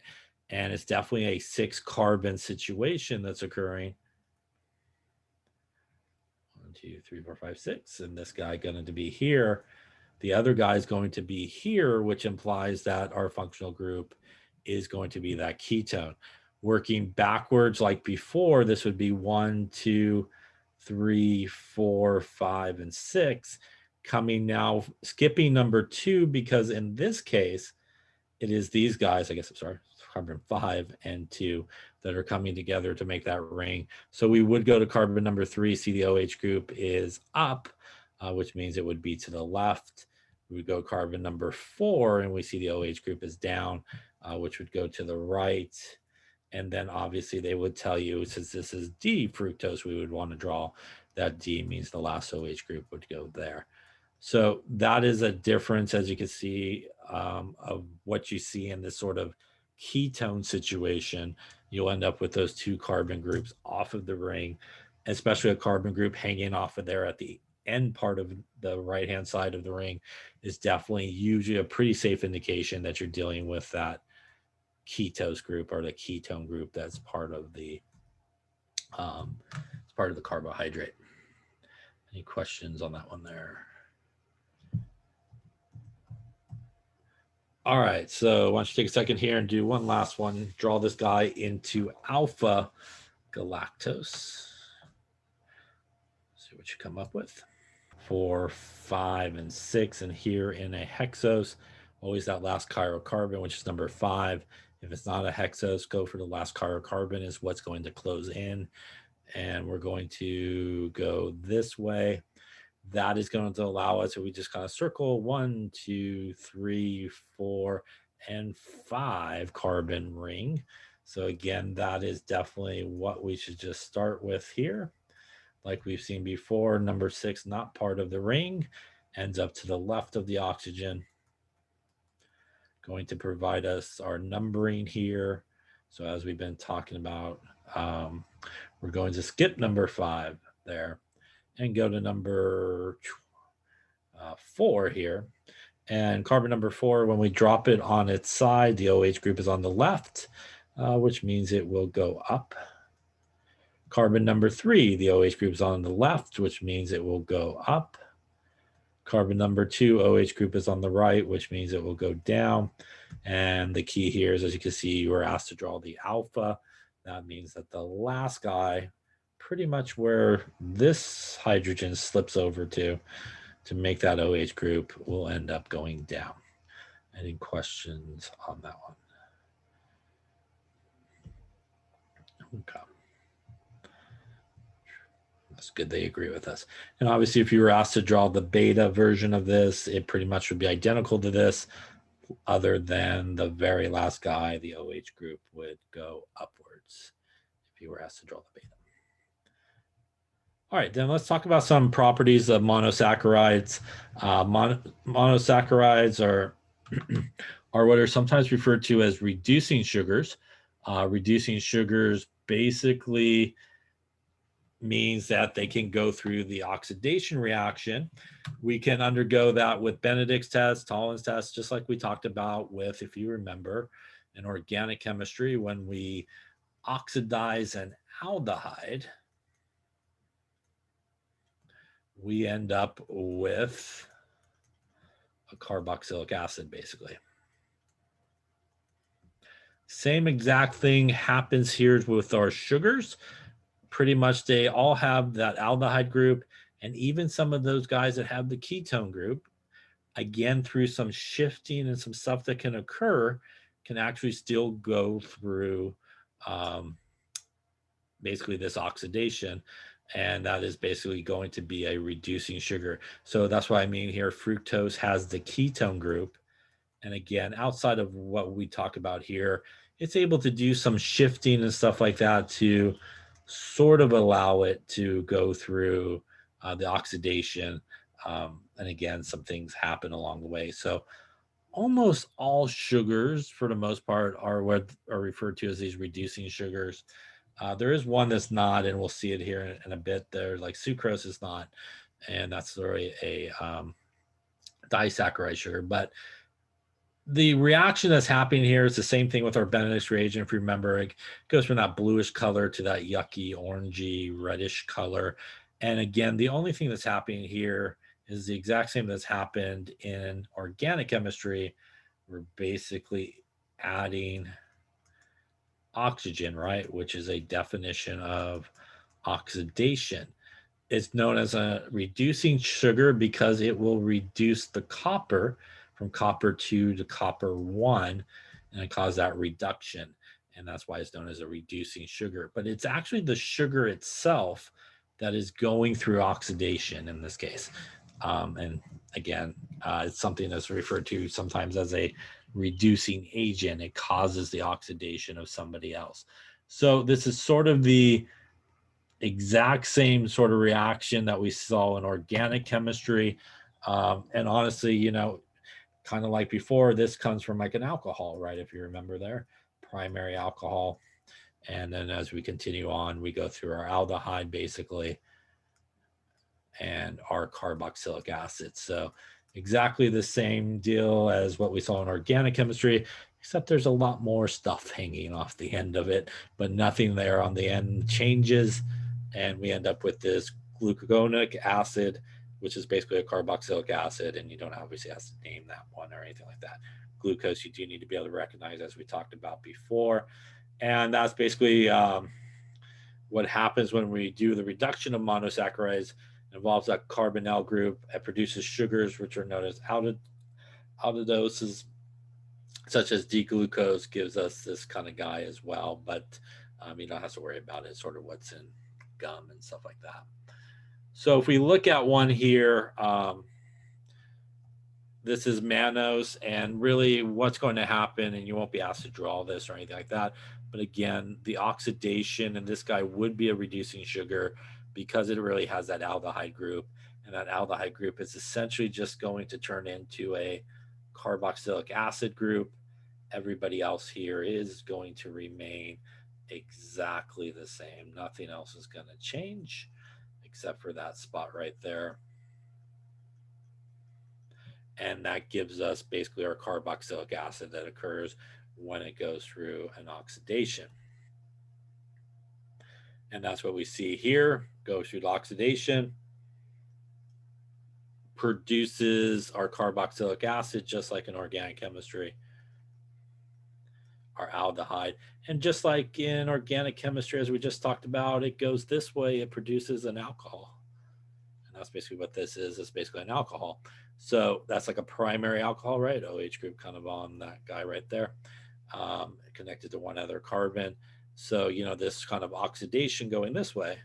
And it's definitely a 6 carbon situation that's occurring. 1, 2, 3, 4, 5, 6. And this guy going to be here. The other guy is going to be here, which implies that our functional group is going to be that ketone. Working backwards like before, this would be 1, 2, 3, 4, 5, and 6. coming now, skipping number 2, because in this case, it is these guys, I guess, I'm sorry, carbon 5 and 2 that are coming together to make that ring. So we would go to carbon number 3, see the OH group is up, which means it would be to the left. We would go carbon number 4 and we see the OH group is down, which would go to the right. And then obviously they would tell you, since this is D fructose, we would want to draw that D means the last OH group would go there. So that is a difference, as you can see, of what you see in this sort of ketone situation. You'll end up with those 2 carbon groups off of the ring, especially a carbon group hanging off of there at the end part of the right-hand side of the ring is definitely usually a pretty safe indication that you're dealing with that ketose group or the ketone group that's part of the carbohydrate. Any questions on that one there? All right, so why don't you take a second here and do one last one. Draw this guy into alpha galactose. See what you come up with. 4, 5, and 6, and here in a hexose, always that last chirocarbon, which is number 5. If it's not a hexose, go for the last chirocarbon is what's going to close in. And we're going to go this way. That is going to allow us, so we just kind of circle 1, 2, 3, 4, and 5 carbon ring. So again, that is definitely what we should just start with here. Like we've seen before, number 6, not part of the ring, ends up to the left of the oxygen. Going to provide us our numbering here. So as we've been talking about, we're going to skip number 5 there and go to number 4 here. And carbon number 4, when we drop it on its side, the OH group is on the left, which means it will go up. Carbon number 3, the OH group is on the left, which means it will go up. Carbon number 2, OH group is on the right, which means it will go down. And the key here is, as you can see, you were asked to draw the alpha. That means that the last guy, pretty much where this hydrogen slips over to make that OH group, will end up going down. Any questions on that one? Okay. That's good. They agree with us. And obviously, if you were asked to draw the beta version of this, it pretty much would be identical to this, other than the very last guy, the OH group would go upwards if you were asked to draw the beta. All right, then let's talk about some properties of monosaccharides. Monosaccharides are, are what are sometimes referred to as reducing sugars. Reducing sugars basically means that they can go through the oxidation reaction. We can undergo that with Benedict's test, Tollens test, just like we talked about with, if you remember, in organic chemistry, when we oxidize an aldehyde, we end up with a carboxylic acid, basically. Same exact thing happens here with our sugars. Pretty much they all have that aldehyde group, and even some of those guys that have the ketone group, again, through some shifting and some stuff that can occur, can actually still go through basically this oxidation. And that is basically going to be a reducing sugar. So that's what I mean here. Fructose has the ketone group. And again, outside of what we talk about here, it's able to do some shifting and stuff like that to sort of allow it to go through the oxidation. And again, some things happen along the way. So almost all sugars, for the most part, are what are referred to as these reducing sugars. There is one that's not, and we'll see it here in a bit. There, like sucrose is not, and that's sort of a disaccharide sugar. But the reaction that's happening here is the same thing with our Benedict's reagent. If you remember, it goes from that bluish color to that yucky, orangey, reddish color. And again, the only thing that's happening here is the exact same that's happened in organic chemistry. We're basically adding oxygen, right? Which is a definition of oxidation. It's known as a reducing sugar because it will reduce the copper from copper 2 to copper 1 and cause that reduction. And that's why it's known as a reducing sugar. But it's actually the sugar itself that is going through oxidation in this case. And again, it's something that's referred to sometimes as a reducing agent. It causes the oxidation of somebody else. So this is sort of the exact same sort of reaction that we saw in organic chemistry. And honestly, you know, kind of like before, this comes from like an alcohol, right? If you remember there, primary alcohol. And then as we continue on, we go through our aldehyde basically and our carboxylic acid. So exactly the same deal as what we saw in organic chemistry, except there's a lot more stuff hanging off the end of it, but nothing there on the end changes. And we end up with this gluconic acid, which is basically a carboxylic acid. And you don't obviously have to name that one or anything like that. Glucose, you do need to be able to recognize, as we talked about before. And that's basically what happens when we do the reduction of monosaccharides. It involves that carbonyl group. It produces sugars, which are known as aldoses, such as D-glucose gives us this kind of guy as well. But you don't have to worry about it, sort of what's in gum and stuff like that. So if we look at one here, this is mannose, and really what's going to happen, and you won't be asked to draw this or anything like that, but again, the oxidation, and this guy would be a reducing sugar because it really has that aldehyde group, and that aldehyde group is essentially just going to turn into a carboxylic acid group. Everybody else here is going to remain exactly the same. Nothing else is going to change except for that spot right there. And that gives us basically our carboxylic acid that occurs when it goes through an oxidation. And that's what we see here. Goes through the oxidation, produces our carboxylic acid, just like in organic chemistry, our aldehyde. And just like in organic chemistry, as we just talked about, it goes this way, it produces an alcohol. And that's basically what this is. It's basically an alcohol. So that's like a primary alcohol, right? OH group kind of on that guy right there, connected to one other carbon. So, you know, this kind of oxidation going this way,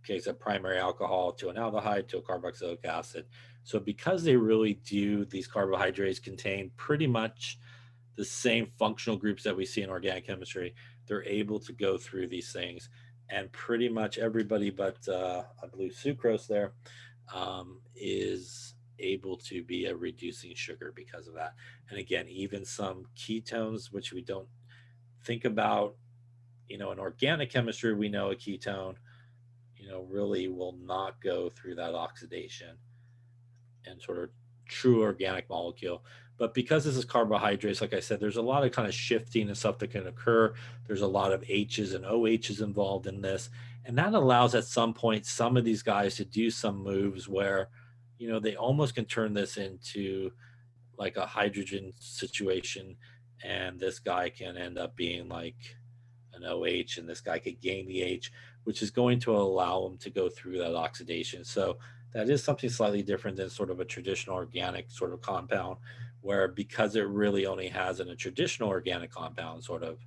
okay, it's a primary alcohol to an aldehyde to a carboxylic acid. So because they really do, these carbohydrates contain pretty much the same functional groups that we see in organic chemistry, they're able to go through these things. And pretty much everybody but I believe sucrose there is able to be a reducing sugar because of that. And again, even some ketones, which we don't think about, you know, in organic chemistry, we know a ketone, you know, really will not go through that oxidation and sort of true organic molecule. But because this is carbohydrates, like I said, there's a lot of kind of shifting and stuff that can occur. There's a lot of H's and OH's involved in this. And that allows at some point some of these guys to do some moves where, you know, they almost can turn this into like a hydrogen situation. And this guy can end up being like an OH, and this guy could gain the H, which is going to allow him to go through that oxidation. So that is something slightly different than sort of a traditional organic sort of compound, where because it really only has in a traditional organic compound, sort of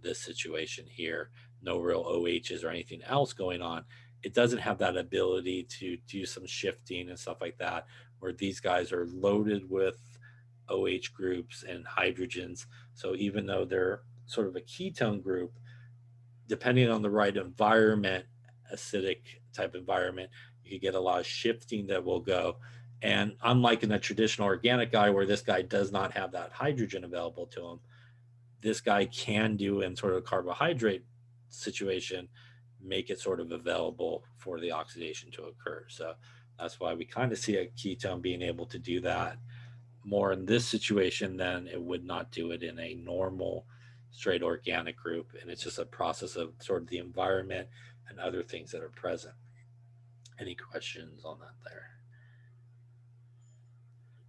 this situation here, no real OHs or anything else going on, it doesn't have that ability to do some shifting and stuff like that, where these guys are loaded with OH groups and hydrogens. So even though they're sort of a ketone group, depending on the right environment, acidic type environment, you could get a lot of shifting that will go. And unlike in a traditional organic guy where this guy does not have that hydrogen available to him, this guy can do in sort of a carbohydrate situation, make it sort of available for the oxidation to occur. So that's why we kind of see a ketone being able to do that more in this situation than it would not do it in a normal straight organic group. And it's just a process of sort of the environment and other things that are present. Any questions on that there?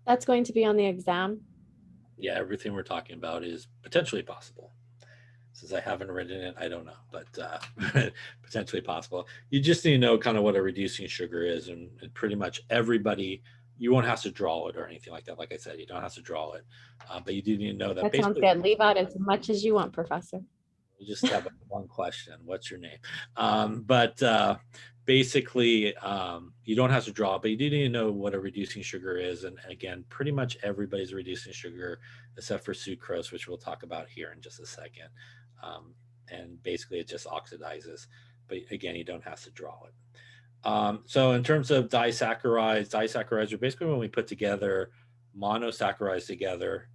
That's going to be on the exam. Yeah, everything we're talking about is potentially possible. Since I haven't written it, I don't know, but potentially possible. You just need to know kind of what a reducing sugar is, and pretty much everybody, you won't have to draw it or anything like that. Like I said, you don't have to draw it, but you do need to know that That sounds basically good. Leave out as much as you want, Professor. we just have one question. What's your name? But basically, you don't have to draw, but you do need to know what a reducing sugar is. And again, pretty much everybody's reducing sugar except for sucrose, which we'll talk about here in just a second. And basically, it just oxidizes. But again, you don't have to draw it. So in terms of disaccharides are basically when we put together monosaccharides together.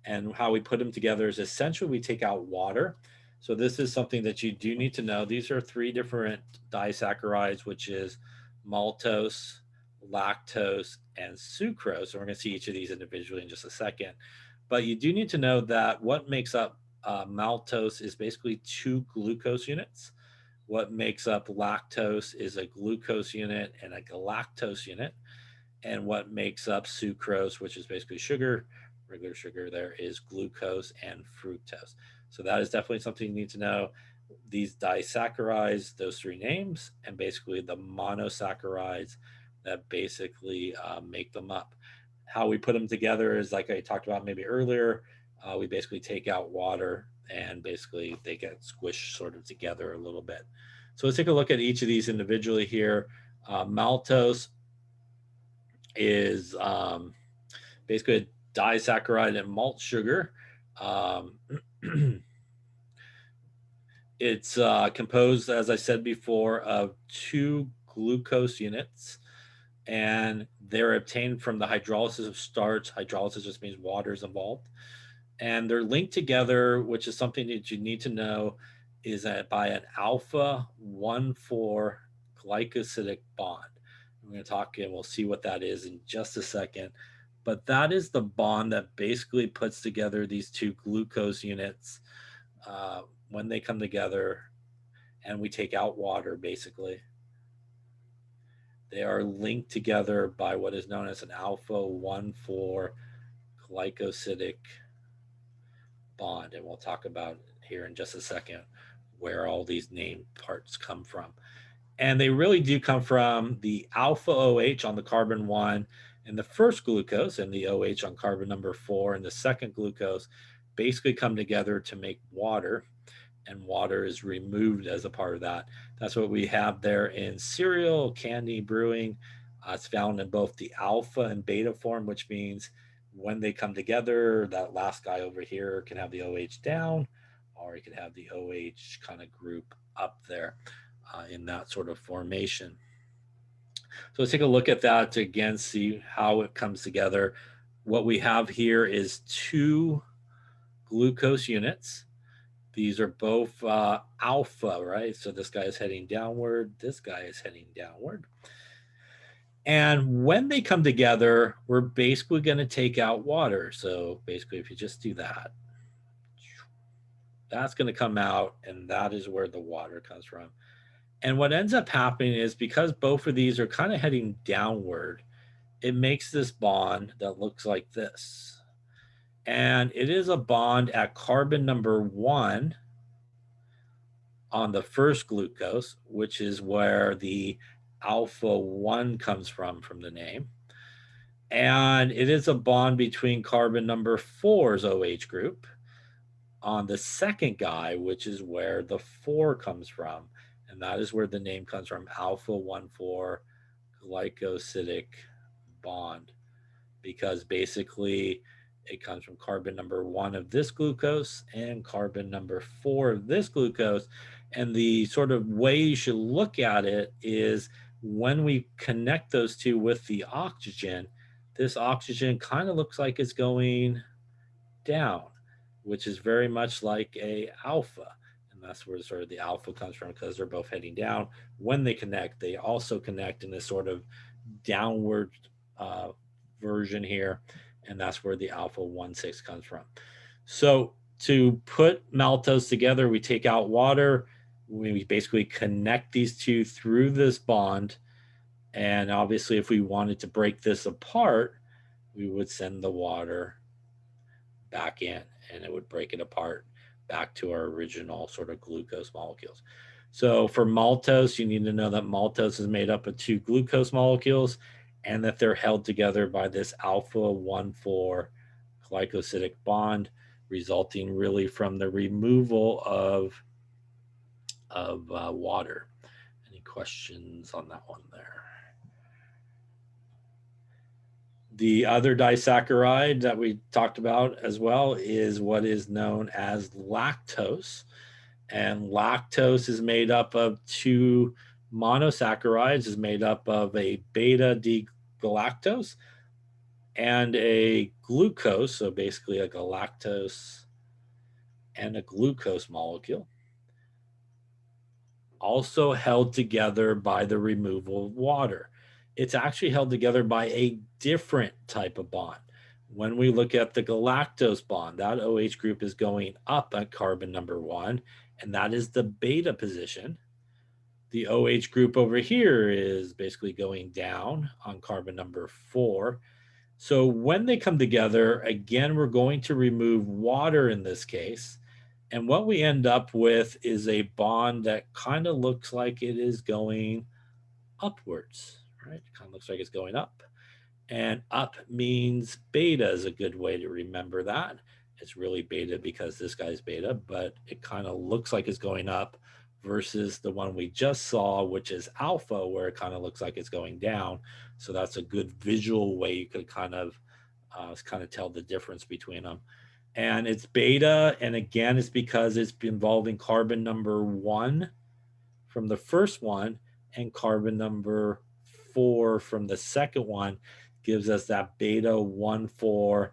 And how we put them together is essentially we take out water. So this is something that you do need to know. These are 3 different disaccharides, which is maltose, lactose, and sucrose. So we're going to see each of these individually in just a second. But you do need to know that what makes up maltose is basically 2 glucose units. What makes up lactose is a glucose unit and a galactose unit. And what makes up sucrose, which is basically sugar, regular sugar, there is glucose and fructose. So that is definitely something you need to know. These disaccharides, those 3 names, and basically the monosaccharides that basically make them up. How we put them together is like I talked about maybe earlier. We basically take out water and basically they get squished sort of together a little bit. So let's take a look at each of these individually here. Maltose is basically a disaccharide and malt sugar. It's composed, as I said before, of 2 glucose units, and they're obtained from the hydrolysis of starch. Hydrolysis just means water is involved. And they're linked together, which is something that you need to know, is that by an alpha 1,4 glycosidic bond. We're going to talk and we'll see what that is in just a second. But that is the bond that basically puts together these 2 glucose units when they come together and we take out water, basically. They are linked together by what is known as an alpha 1,4 glycosidic bond. And we'll talk about here in just a second where all these named parts come from. And they really do come from the alpha OH on the carbon 1 and the first glucose, and the OH on carbon number 4 and the second glucose basically come together to make water, and water is removed as a part of that. That's what we have there in cereal, candy, brewing. It's found in both the alpha and beta form, which means when they come together, that last guy over here can have the OH down, or he can have the OH kind of group up there in that sort of formation. So let's take a look at that to again see how it comes together. What we have here is 2 glucose units. These are both alpha, right? So this guy is heading downward. This guy is heading downward. And when they come together, we're basically going to take out water. So basically, if you just do that, that's going to come out, and that is where the water comes from. And what ends up happening is because both of these are kind of heading downward, it makes this bond that looks like this. And it is a bond at carbon number 1 on the first glucose, which is where the alpha 1 comes from the name. And it is a bond between carbon number 4's OH group on the second guy, which is where the 4 comes from. And that is where the name comes from, alpha 1,4 glycosidic bond, because basically it comes from carbon number 1 of this glucose and carbon number 4 of this glucose. And the sort of way you should look at it is when we connect those 2 with the oxygen, this oxygen kind of looks like it's going down, which is very much like a alpha. And that's where sort of the alpha comes from, because they're both heading down. When they connect, they also connect in this sort of downward version here. And that's where the alpha 1,6 comes from. So to put maltose together, we take out water. We basically connect these 2 through this bond. And obviously, if we wanted to break this apart, we would send the water back in and it would break it apart. back to our original sort of glucose molecules. So for maltose, you need to know that maltose is made up of 2 glucose molecules and that they're held together by this alpha 1,4 glycosidic bond, resulting really from the removal of water. Any questions on that one there? The other disaccharide that we talked about as well is what is known as lactose. And lactose is made up of 2 monosaccharides, is made up of a beta D-galactose and a glucose, so basically a galactose and a glucose molecule, also held together by the removal of water. It's actually held together by a different type of bond. When we look at the galactose bond, that OH group is going up at carbon number 1, and that is the beta position. The OH group over here is basically going down on carbon number 4. So when they come together, again, we're going to remove water in this case. And what we end up with is a bond that kind of looks like it is going upwards, right? It kind of looks like it's going up. And up means beta is a good way to remember that. It's really beta because this guy's beta, but it kind of looks like it's going up versus the one we just saw, which is alpha, where it kind of looks like it's going down. So that's a good visual way you could kind of tell the difference between them. And it's beta, and again, it's because it's involving carbon number 1 from the first one and carbon number 4 from the second one, gives us that beta 1,4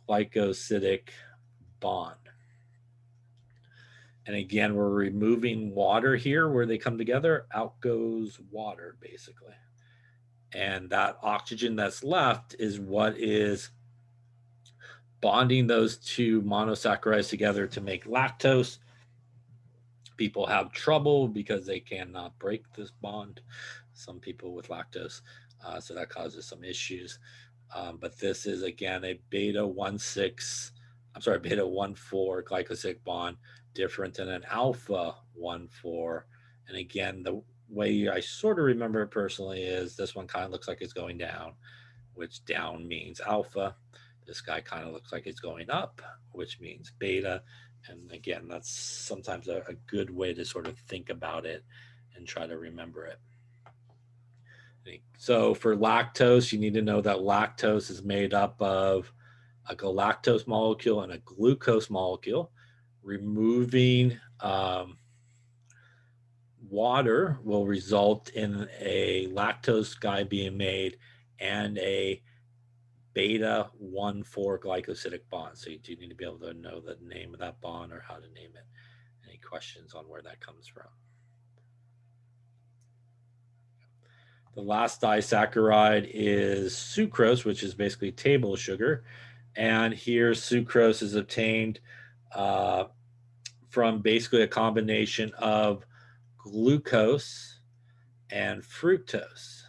glycosidic bond. And again, we're removing water here where they come together. Out goes water, basically. And that oxygen that's left is what is bonding those 2 monosaccharides together to make lactose. People have trouble because they cannot break this bond. Some people with lactose, so that causes some issues. But this is again a beta 1,4 glycosidic bond, different than an alpha 1,4. And again, the way I sort of remember it personally is this one kind of looks like it's going down, which down means alpha. This guy kind of looks like it's going up, which means beta. And again, that's sometimes a good way to sort of think about it and try to remember it. So for lactose, you need to know that lactose is made up of a galactose molecule and a glucose molecule. Removing water will result in a lactose guy being made and a beta 1,4 glycosidic bond. So you do need to be able to know the name of that bond or how to name it. Any questions on where that comes from? The last disaccharide is sucrose, which is basically table sugar. And here sucrose is obtained from basically a combination of glucose and fructose.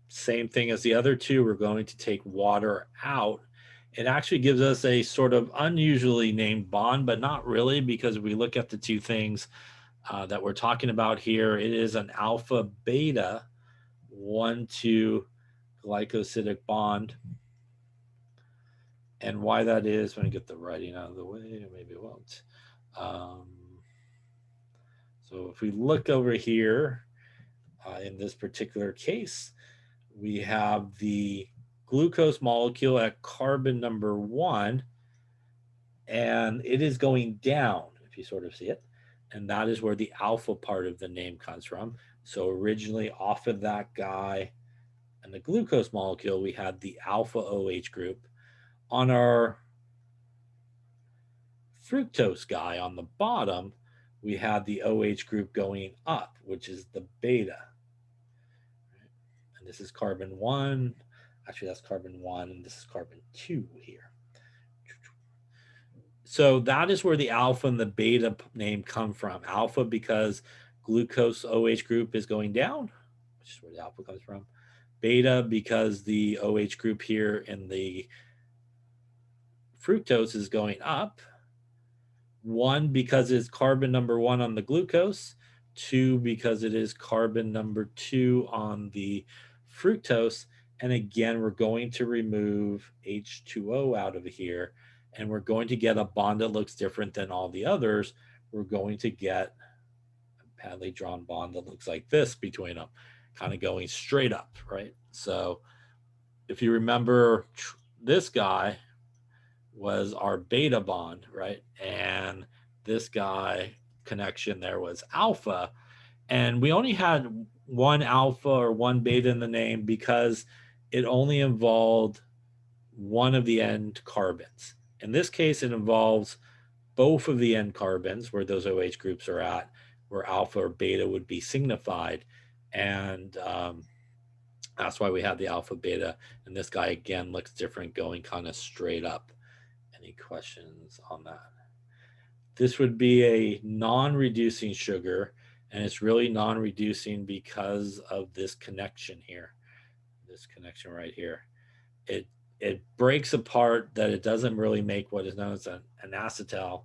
Same thing as the other 2, we're going to take water out. It actually gives us a sort of unusually named bond, but not really, because we look at the 2 things that we're talking about here. It is an alpha beta 1,2 glycosidic bond. And why that is, when I get the writing out of the way, maybe it won't. So if we look over here, in this particular case, we have the glucose molecule at carbon number 1, and it is going down, if you sort of see it. And that is where the alpha part of the name comes from. So originally off of that guy and the glucose molecule, we had the alpha OH group. On our fructose guy on the bottom, we had the OH group going up, which is the beta. And this is carbon 1. Actually, that's carbon 1, and this is carbon 2 here. So that is where the alpha and the beta name come from. Alpha because glucose OH group is going down, which is where the alpha comes from. Beta because the OH group here in the fructose is going up, 1 because it's carbon number 1 on the glucose, 2 because it is carbon number 2 on the fructose. And again, we're going to remove H2O out of here, and we're going to get a bond that looks different than all the others. We're going to get a badly drawn bond that looks like this between them, kind of going straight up, right? So if you remember, this guy was our beta bond, right? And this guy connection there was alpha. And we only had one alpha or one beta in the name because it only involved one of the end carbons. In this case, it involves both of the end carbons where those OH groups are at, where alpha or beta would be signified. And that's why we have the alpha beta. And this guy again looks different, going kind of straight up. Any questions on that? This would be a non-reducing sugar, and it's really non-reducing because of this connection here, this connection right here. It breaks apart that it doesn't really make what is known as an acetal,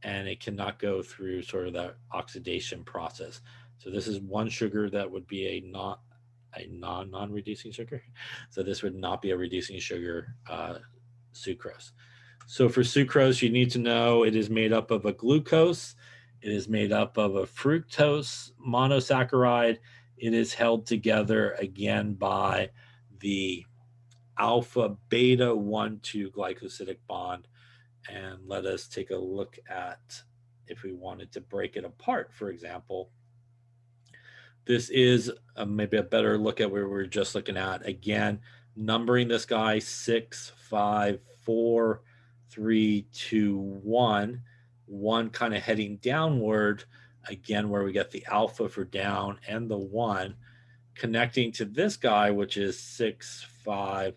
and it cannot go through sort of the oxidation process. So this is one sugar that would be a non-reducing sugar. So this would not be a reducing sugar, sucrose. So for sucrose, you need to know it is made up of a glucose. It is made up of a fructose monosaccharide. It is held together again by the alpha beta 1,2 glycosidic bond. And let us take a look at if we wanted to break it apart, for example. This is maybe a better look at where we were just looking at. Again, numbering this guy 6, 5, 4, 3, 2, 1. 1 kind of heading downward, again, where we get the alpha for down and the 1 connecting to this guy, which is 6, 5,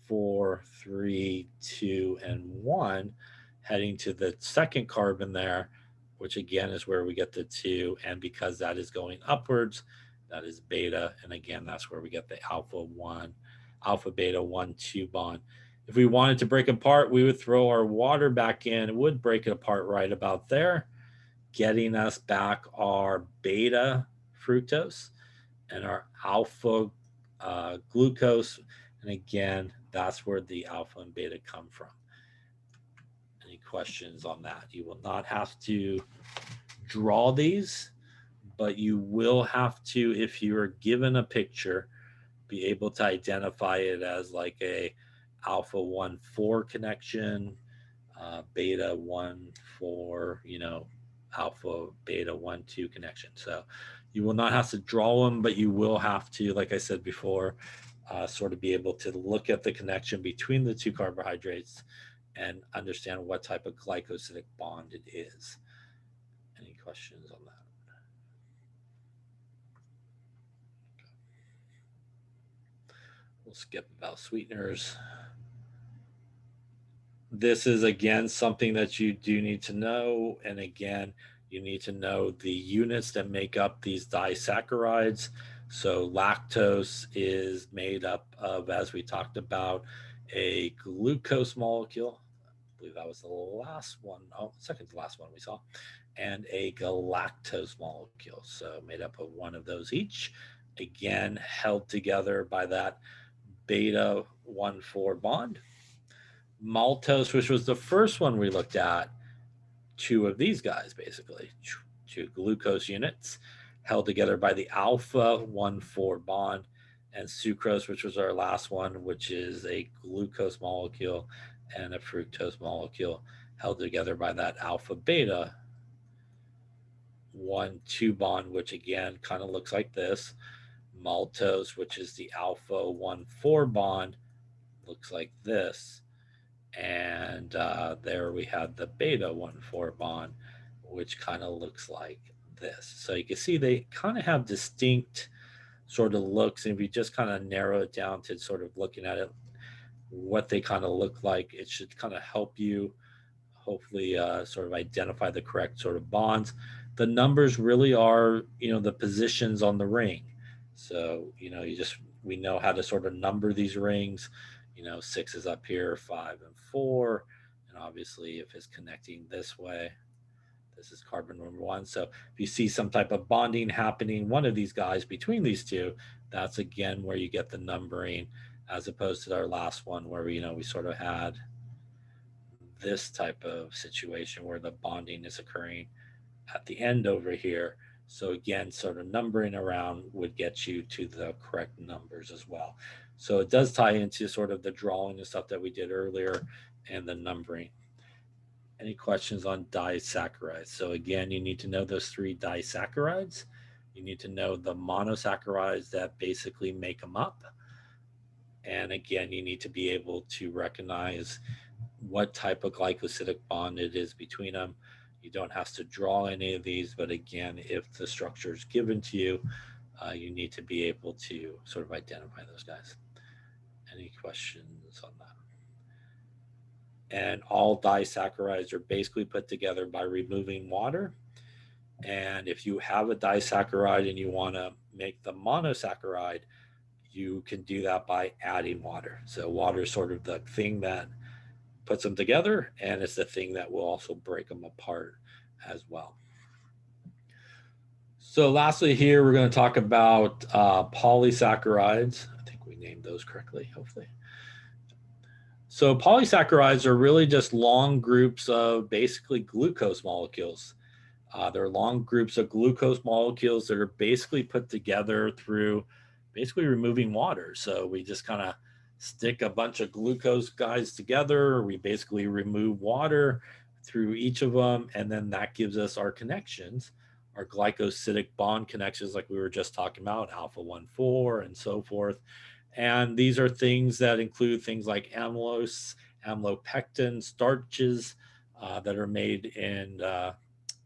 4, 3, 2, and 1, heading to the second carbon there, which again is where we get the 2. And because that is going upwards, that is beta. And again, that's where we get the alpha beta 1,2 bond. If we wanted to break apart, we would throw our water back in. It would break it apart right about there, getting us back our beta fructose and our alpha glucose. And again, that's where the alpha and beta come from. Any questions on that? You will not have to draw these, but you will have to, if you are given a picture, be able to identify it as like a alpha 1,4 connection, beta 1,4, alpha beta 1,2 connection. So you will not have to draw them, but you will have to, like I said before, sort of be able to look at the connection between the two carbohydrates and understand what type of glycosidic bond it is. Any questions on that? We'll skip about sweeteners. This is, again, something that you do need to know. And again, you need to know the units that make up these disaccharides. So lactose is made up of, as we talked about, a glucose molecule. I believe that was the last one. Oh, second to last one we saw. And a galactose molecule. So made up of one of those each. Again, held together by that beta 1,4 bond. Maltose, which was the first one we looked at, 2 of these guys, basically, 2 glucose units held together by the alpha 1,4 bond, and sucrose, which was our last one, which is a glucose molecule and a fructose molecule held together by that alpha beta 1,2 bond, which again kind of looks like this. Maltose, which is the alpha 1,4 bond, looks like this. And there we have the beta 1,4 bond, which kind of looks like this. So you can see they kind of have distinct sort of looks. And if you just kind of narrow it down to sort of looking at it, what they kind of look like, it should kind of help you hopefully sort of identify the correct sort of bonds. The numbers really are, the positions on the ring. So, we know how to sort of number these rings. 6 is up here, 5 and 4. And obviously if it's connecting this way, This is carbon number 1. So if you see some type of bonding happening, one of these guys between these two, that's again where you get the numbering, as opposed to our last one where we sort of had this type of situation where the bonding is occurring at the end over here. So again, sort of numbering around would get you to the correct numbers as well. So it does tie into sort of the drawing and stuff that we did earlier and the numbering. Any questions on disaccharides? So again, you need to know those 3 disaccharides. You need to know the monosaccharides that basically make them up. And again, you need to be able to recognize what type of glycosidic bond it is between them. You don't have to draw any of these, but again, if the structure is given to you, you need to be able to sort of identify those guys. Any questions on that? And all disaccharides are basically put together by removing water. And if you have a disaccharide and you want to make the monosaccharide, you can do that by adding water. So water is sort of the thing that puts them together, and it's the thing that will also break them apart as well. So lastly here, we're going to talk about polysaccharides. I think we named those correctly, hopefully. So polysaccharides are really just long groups of basically glucose molecules. They're long groups of glucose molecules that are basically put together through basically removing water. So we just kind of stick a bunch of glucose guys together. We basically remove water through each of them, and then that gives us our connections, our glycosidic bond connections like we were just talking about, alpha 1,4 and so forth. And these are things that include things like amylose, amylopectin, starches that are made in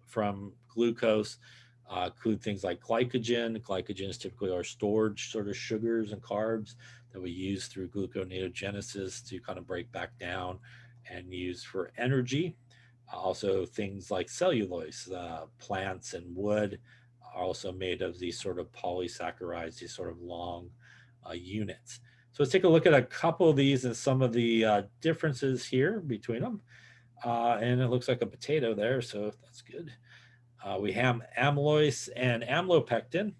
from glucose, include things like glycogen. Glycogen is typically our storage sort of sugars and carbs that we use through gluconeogenesis to kind of break back down and use for energy. Also things like cellulose, plants and wood are also made of these sort of polysaccharides, these sort of long units. So let's take a look at a couple of these and some of the differences here between them. And it looks like a potato there, so that's good. We have amylose and amylopectin.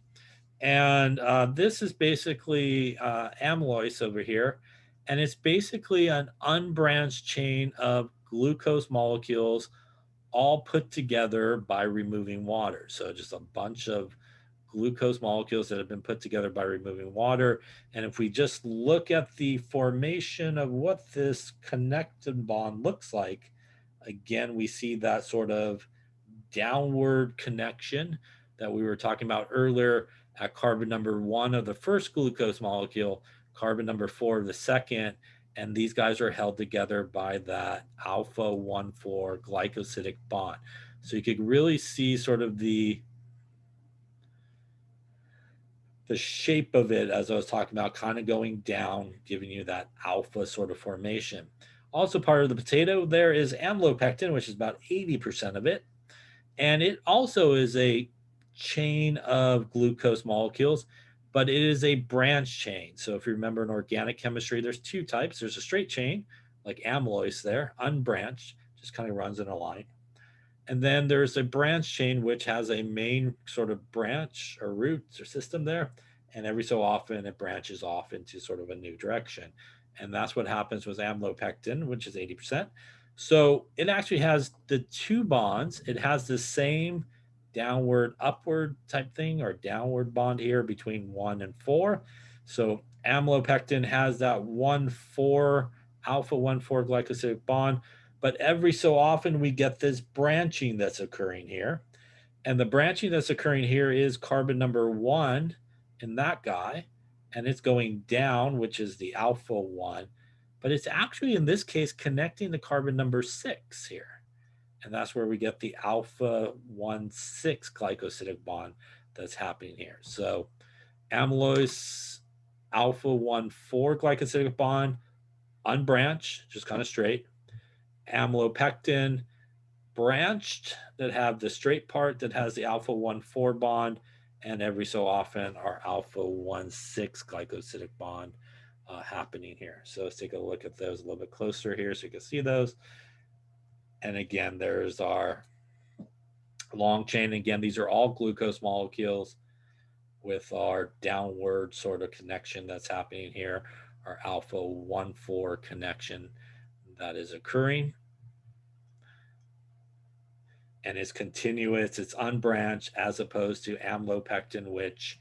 And this is basically amylose over here. And it's basically an unbranched chain of glucose molecules all put together by removing water. So just a bunch of glucose molecules that have been put together by removing water. And if we just look at the formation of what this connected bond looks like, again, we see that sort of downward connection that we were talking about earlier at carbon number 1 of the first glucose molecule, carbon number 4 of the second, and these guys are held together by that alpha 1,4 glycosidic bond. So you could really see sort of the shape of it, as I was talking about, kind of going down, giving you that alpha sort of formation. Also part of the potato there is amylopectin, which is about 80% of it. And it also is a chain of glucose molecules, but it is a branch chain. So if you remember in organic chemistry, there's 2 types. There's a straight chain, like amylose there, unbranched, just kind of runs in a line. And then there's a branch chain, which has a main sort of branch or roots or system there. And every so often it branches off into sort of a new direction. And that's what happens with amylopectin, which is 80%. So it actually has the 2 bonds. It has the same downward, upward type thing or downward bond here between 1 and 4. So amylopectin has that 1,4 alpha 1,4 glycosidic bond. But every so often we get this branching that's occurring here. And the branching that's occurring here is carbon number 1 in that guy. And it's going down, which is the alpha 1. But it's actually, in this case, connecting to carbon number 6 here. And that's where we get the alpha 1,6 glycosidic bond that's happening here. So amylose, alpha 1,4 glycosidic bond, unbranched, just kind of straight. Amylopectin, branched, that have the straight part that has the alpha 1,4 bond, and every so often our alpha 1,6 glycosidic bond happening here. So let's take a look at those a little bit closer here so you can see those. And again, there's our long chain. Again, these are all glucose molecules with our downward sort of connection that's happening here, our alpha 1,4 connection that is occurring. And it's continuous, it's unbranched, as opposed to amlopectin, which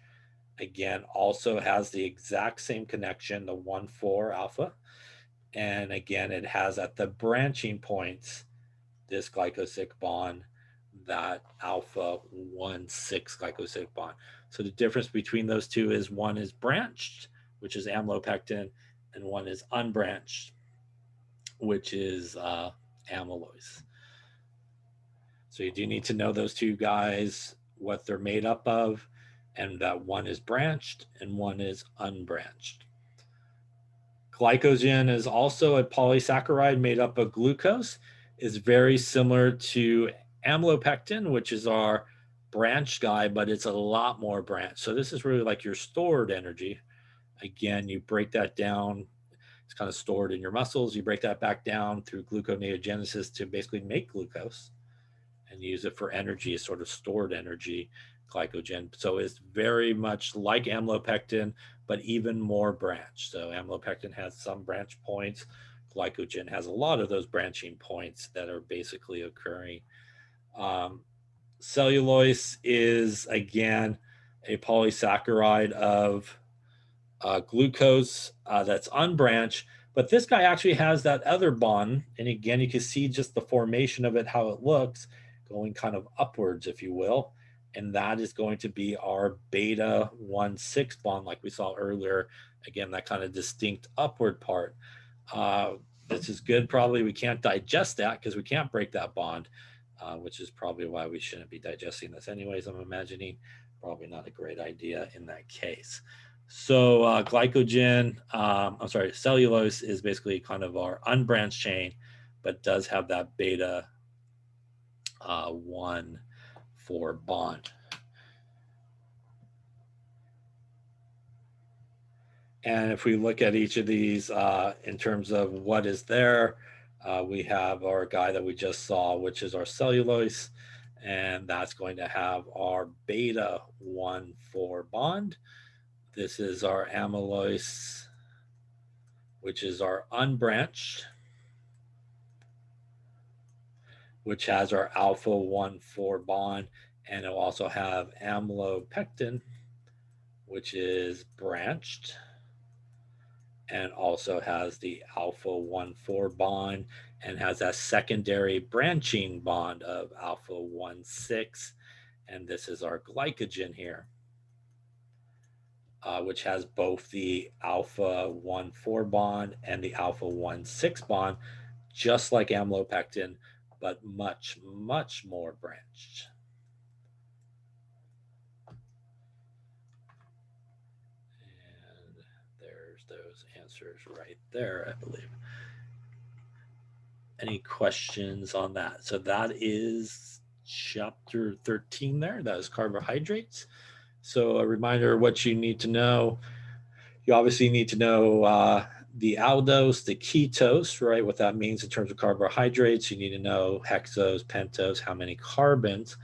again also has the exact same connection, the 1,4 alpha. And again, it has at the branching points this glycosidic bond, that alpha 1,6 glycosidic bond. So the difference between those two is one is branched, which is amlopectin, and one is unbranched, which is amylose. So you do need to know those two guys, what they're made up of, and that one is branched and one is unbranched. Glycogen is also a polysaccharide made up of glucose. Is very similar to amlopectin, which is our branched guy, but it's a lot more branched. So this is really like your stored energy. Again, you break that down. It's kind of stored in your muscles. You break that back down through gluconeogenesis to basically make glucose and use it for energy, sort of stored energy, glycogen. So it's very much like amlopectin, but even more branched. So amlopectin has some branch points. Glycogen has a lot of those branching points that are basically occurring. Cellulose is, again, a polysaccharide of glucose that's unbranched, but this guy actually has that other bond. And again, you can see just the formation of it, how it looks, going kind of upwards, if you will. And that is going to be our beta 1,6 bond, like we saw earlier. Again, that kind of distinct upward part. This is good. Probably we can't digest that because we can't break that bond, which is probably why we shouldn't be digesting this anyways, I'm imagining. Probably not a great idea in that case. So glycogen, cellulose is basically kind of our unbranched chain, but does have that beta 1,4 bond. And if we look at each of these in terms of what is there, we have our guy that we just saw, which is our cellulose, and that's going to have our beta 1,4 bond. This is our amylose, which is our unbranched, which has our alpha 1,4 bond, and it'll also have amlopectin, which is branched, and also has the alpha 1,4 bond and has that secondary branching bond of alpha 1,6. And this is our glycogen here, which has both the alpha 1,4 bond and the alpha 1,6 bond, just like amlopectin, but much, much more branched. And there's those answers right there, I believe. Any questions on that? So that is chapter 13 there. That is carbohydrates. So a reminder of what you need to know. You obviously need to know the aldose, the ketose, right? What that means in terms of carbohydrates. You need to know hexose, pentose, how many carbons.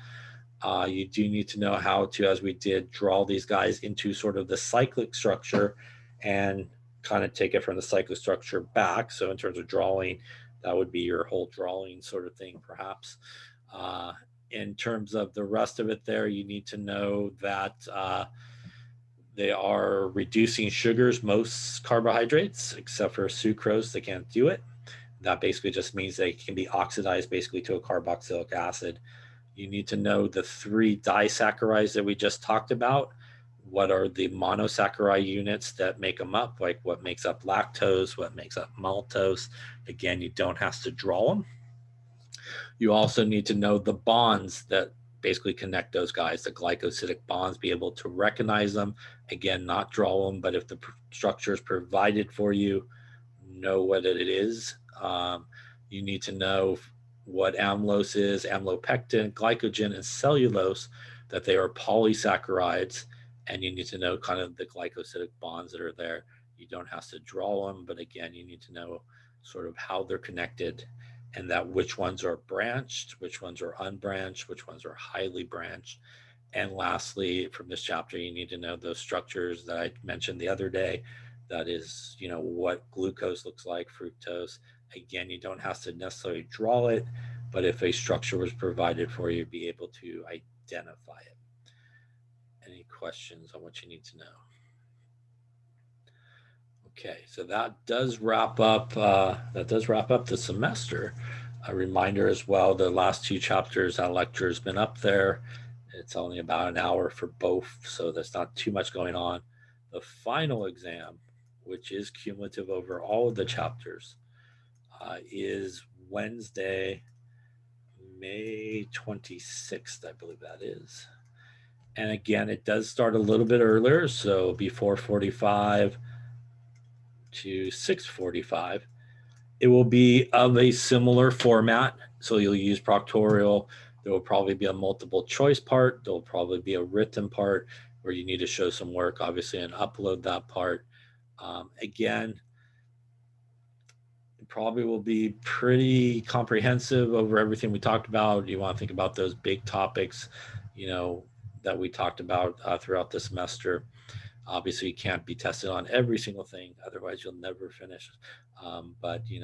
You do need to know how to, as we did, draw these guys into sort of the cyclic structure and kind of take it from the cyclic structure back. So in terms of drawing, that would be your whole drawing sort of thing, perhaps. In terms of the rest of it there, you need to know that they are reducing sugars, most carbohydrates, except for sucrose, they can't do it. That basically just means they can be oxidized basically to a carboxylic acid. You need to know the 3 disaccharides that we just talked about. What are the monosaccharide units that make them up, like what makes up lactose, what makes up maltose. Again, you don't have to draw them. You also need to know the bonds that basically connect those guys, the glycosidic bonds, be able to recognize them. Again, not draw them, but if the structure is provided for you, know what it is. You need to know what amylose is, amlopectin, glycogen, and cellulose, that they are polysaccharides, and you need to know kind of the glycosidic bonds that are there. You don't have to draw them, but again, you need to know sort of how they're connected and that which ones are branched, which ones are unbranched, which ones are highly branched. And lastly, from this chapter, you need to know those structures that I mentioned the other day. That is, what glucose looks like, fructose. Again, you don't have to necessarily draw it, but if a structure was provided for you, be able to identify it. Any questions on what you need to know? Okay, so that does wrap up. The semester. A reminder as well: the last two chapters, that lecture has been up there. It's only about an hour for both, so there's not too much going on. The final exam, which is cumulative over all of the chapters, is Wednesday, May 26th, I believe that is. And again, it does start a little bit earlier, so before 4:45 to 6:45. It will be of a similar format. So you'll use Proctorial. There will probably be a multiple choice part. There'll probably be a written part where you need to show some work, obviously, and upload that part. Again, it probably will be pretty comprehensive over everything we talked about. You want to think about those big topics, that we talked about throughout the semester. Obviously, you can't be tested on every single thing, otherwise you'll never finish. But you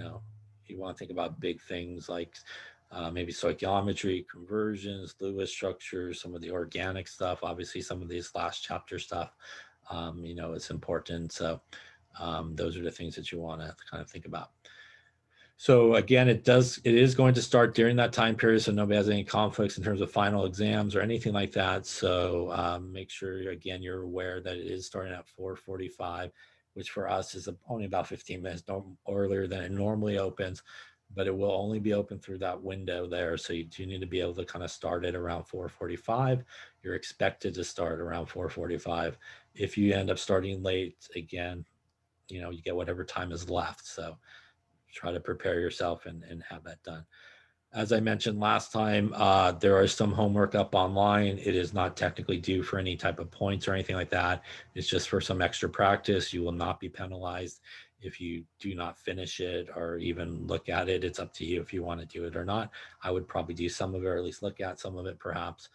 want to think about big things like maybe stoichiometry, conversions, Lewis structures, some of the organic stuff. Obviously, some of these last chapter stuff, it's important. So those are the things that you want to kind of think about. So again, it is going to start during that time period, so nobody has any conflicts in terms of final exams or anything like that. So make sure, again, you're aware that it is starting at 4:45, which for us is only about 15 minutes earlier than it normally opens, but it will only be open through that window there. So you do need to be able to kind of start it around 4:45. You're expected to start around 4:45. If you end up starting late, again, you get whatever time is left. So try to prepare yourself and have that done. As I mentioned last time, there is some homework up online. It is not technically due for any type of points or anything like that. It's just for some extra practice. You will not be penalized if you do not finish it or even look at it. It's up to you if you want to do it or not. I would probably do some of it, or at least look at some of it perhaps.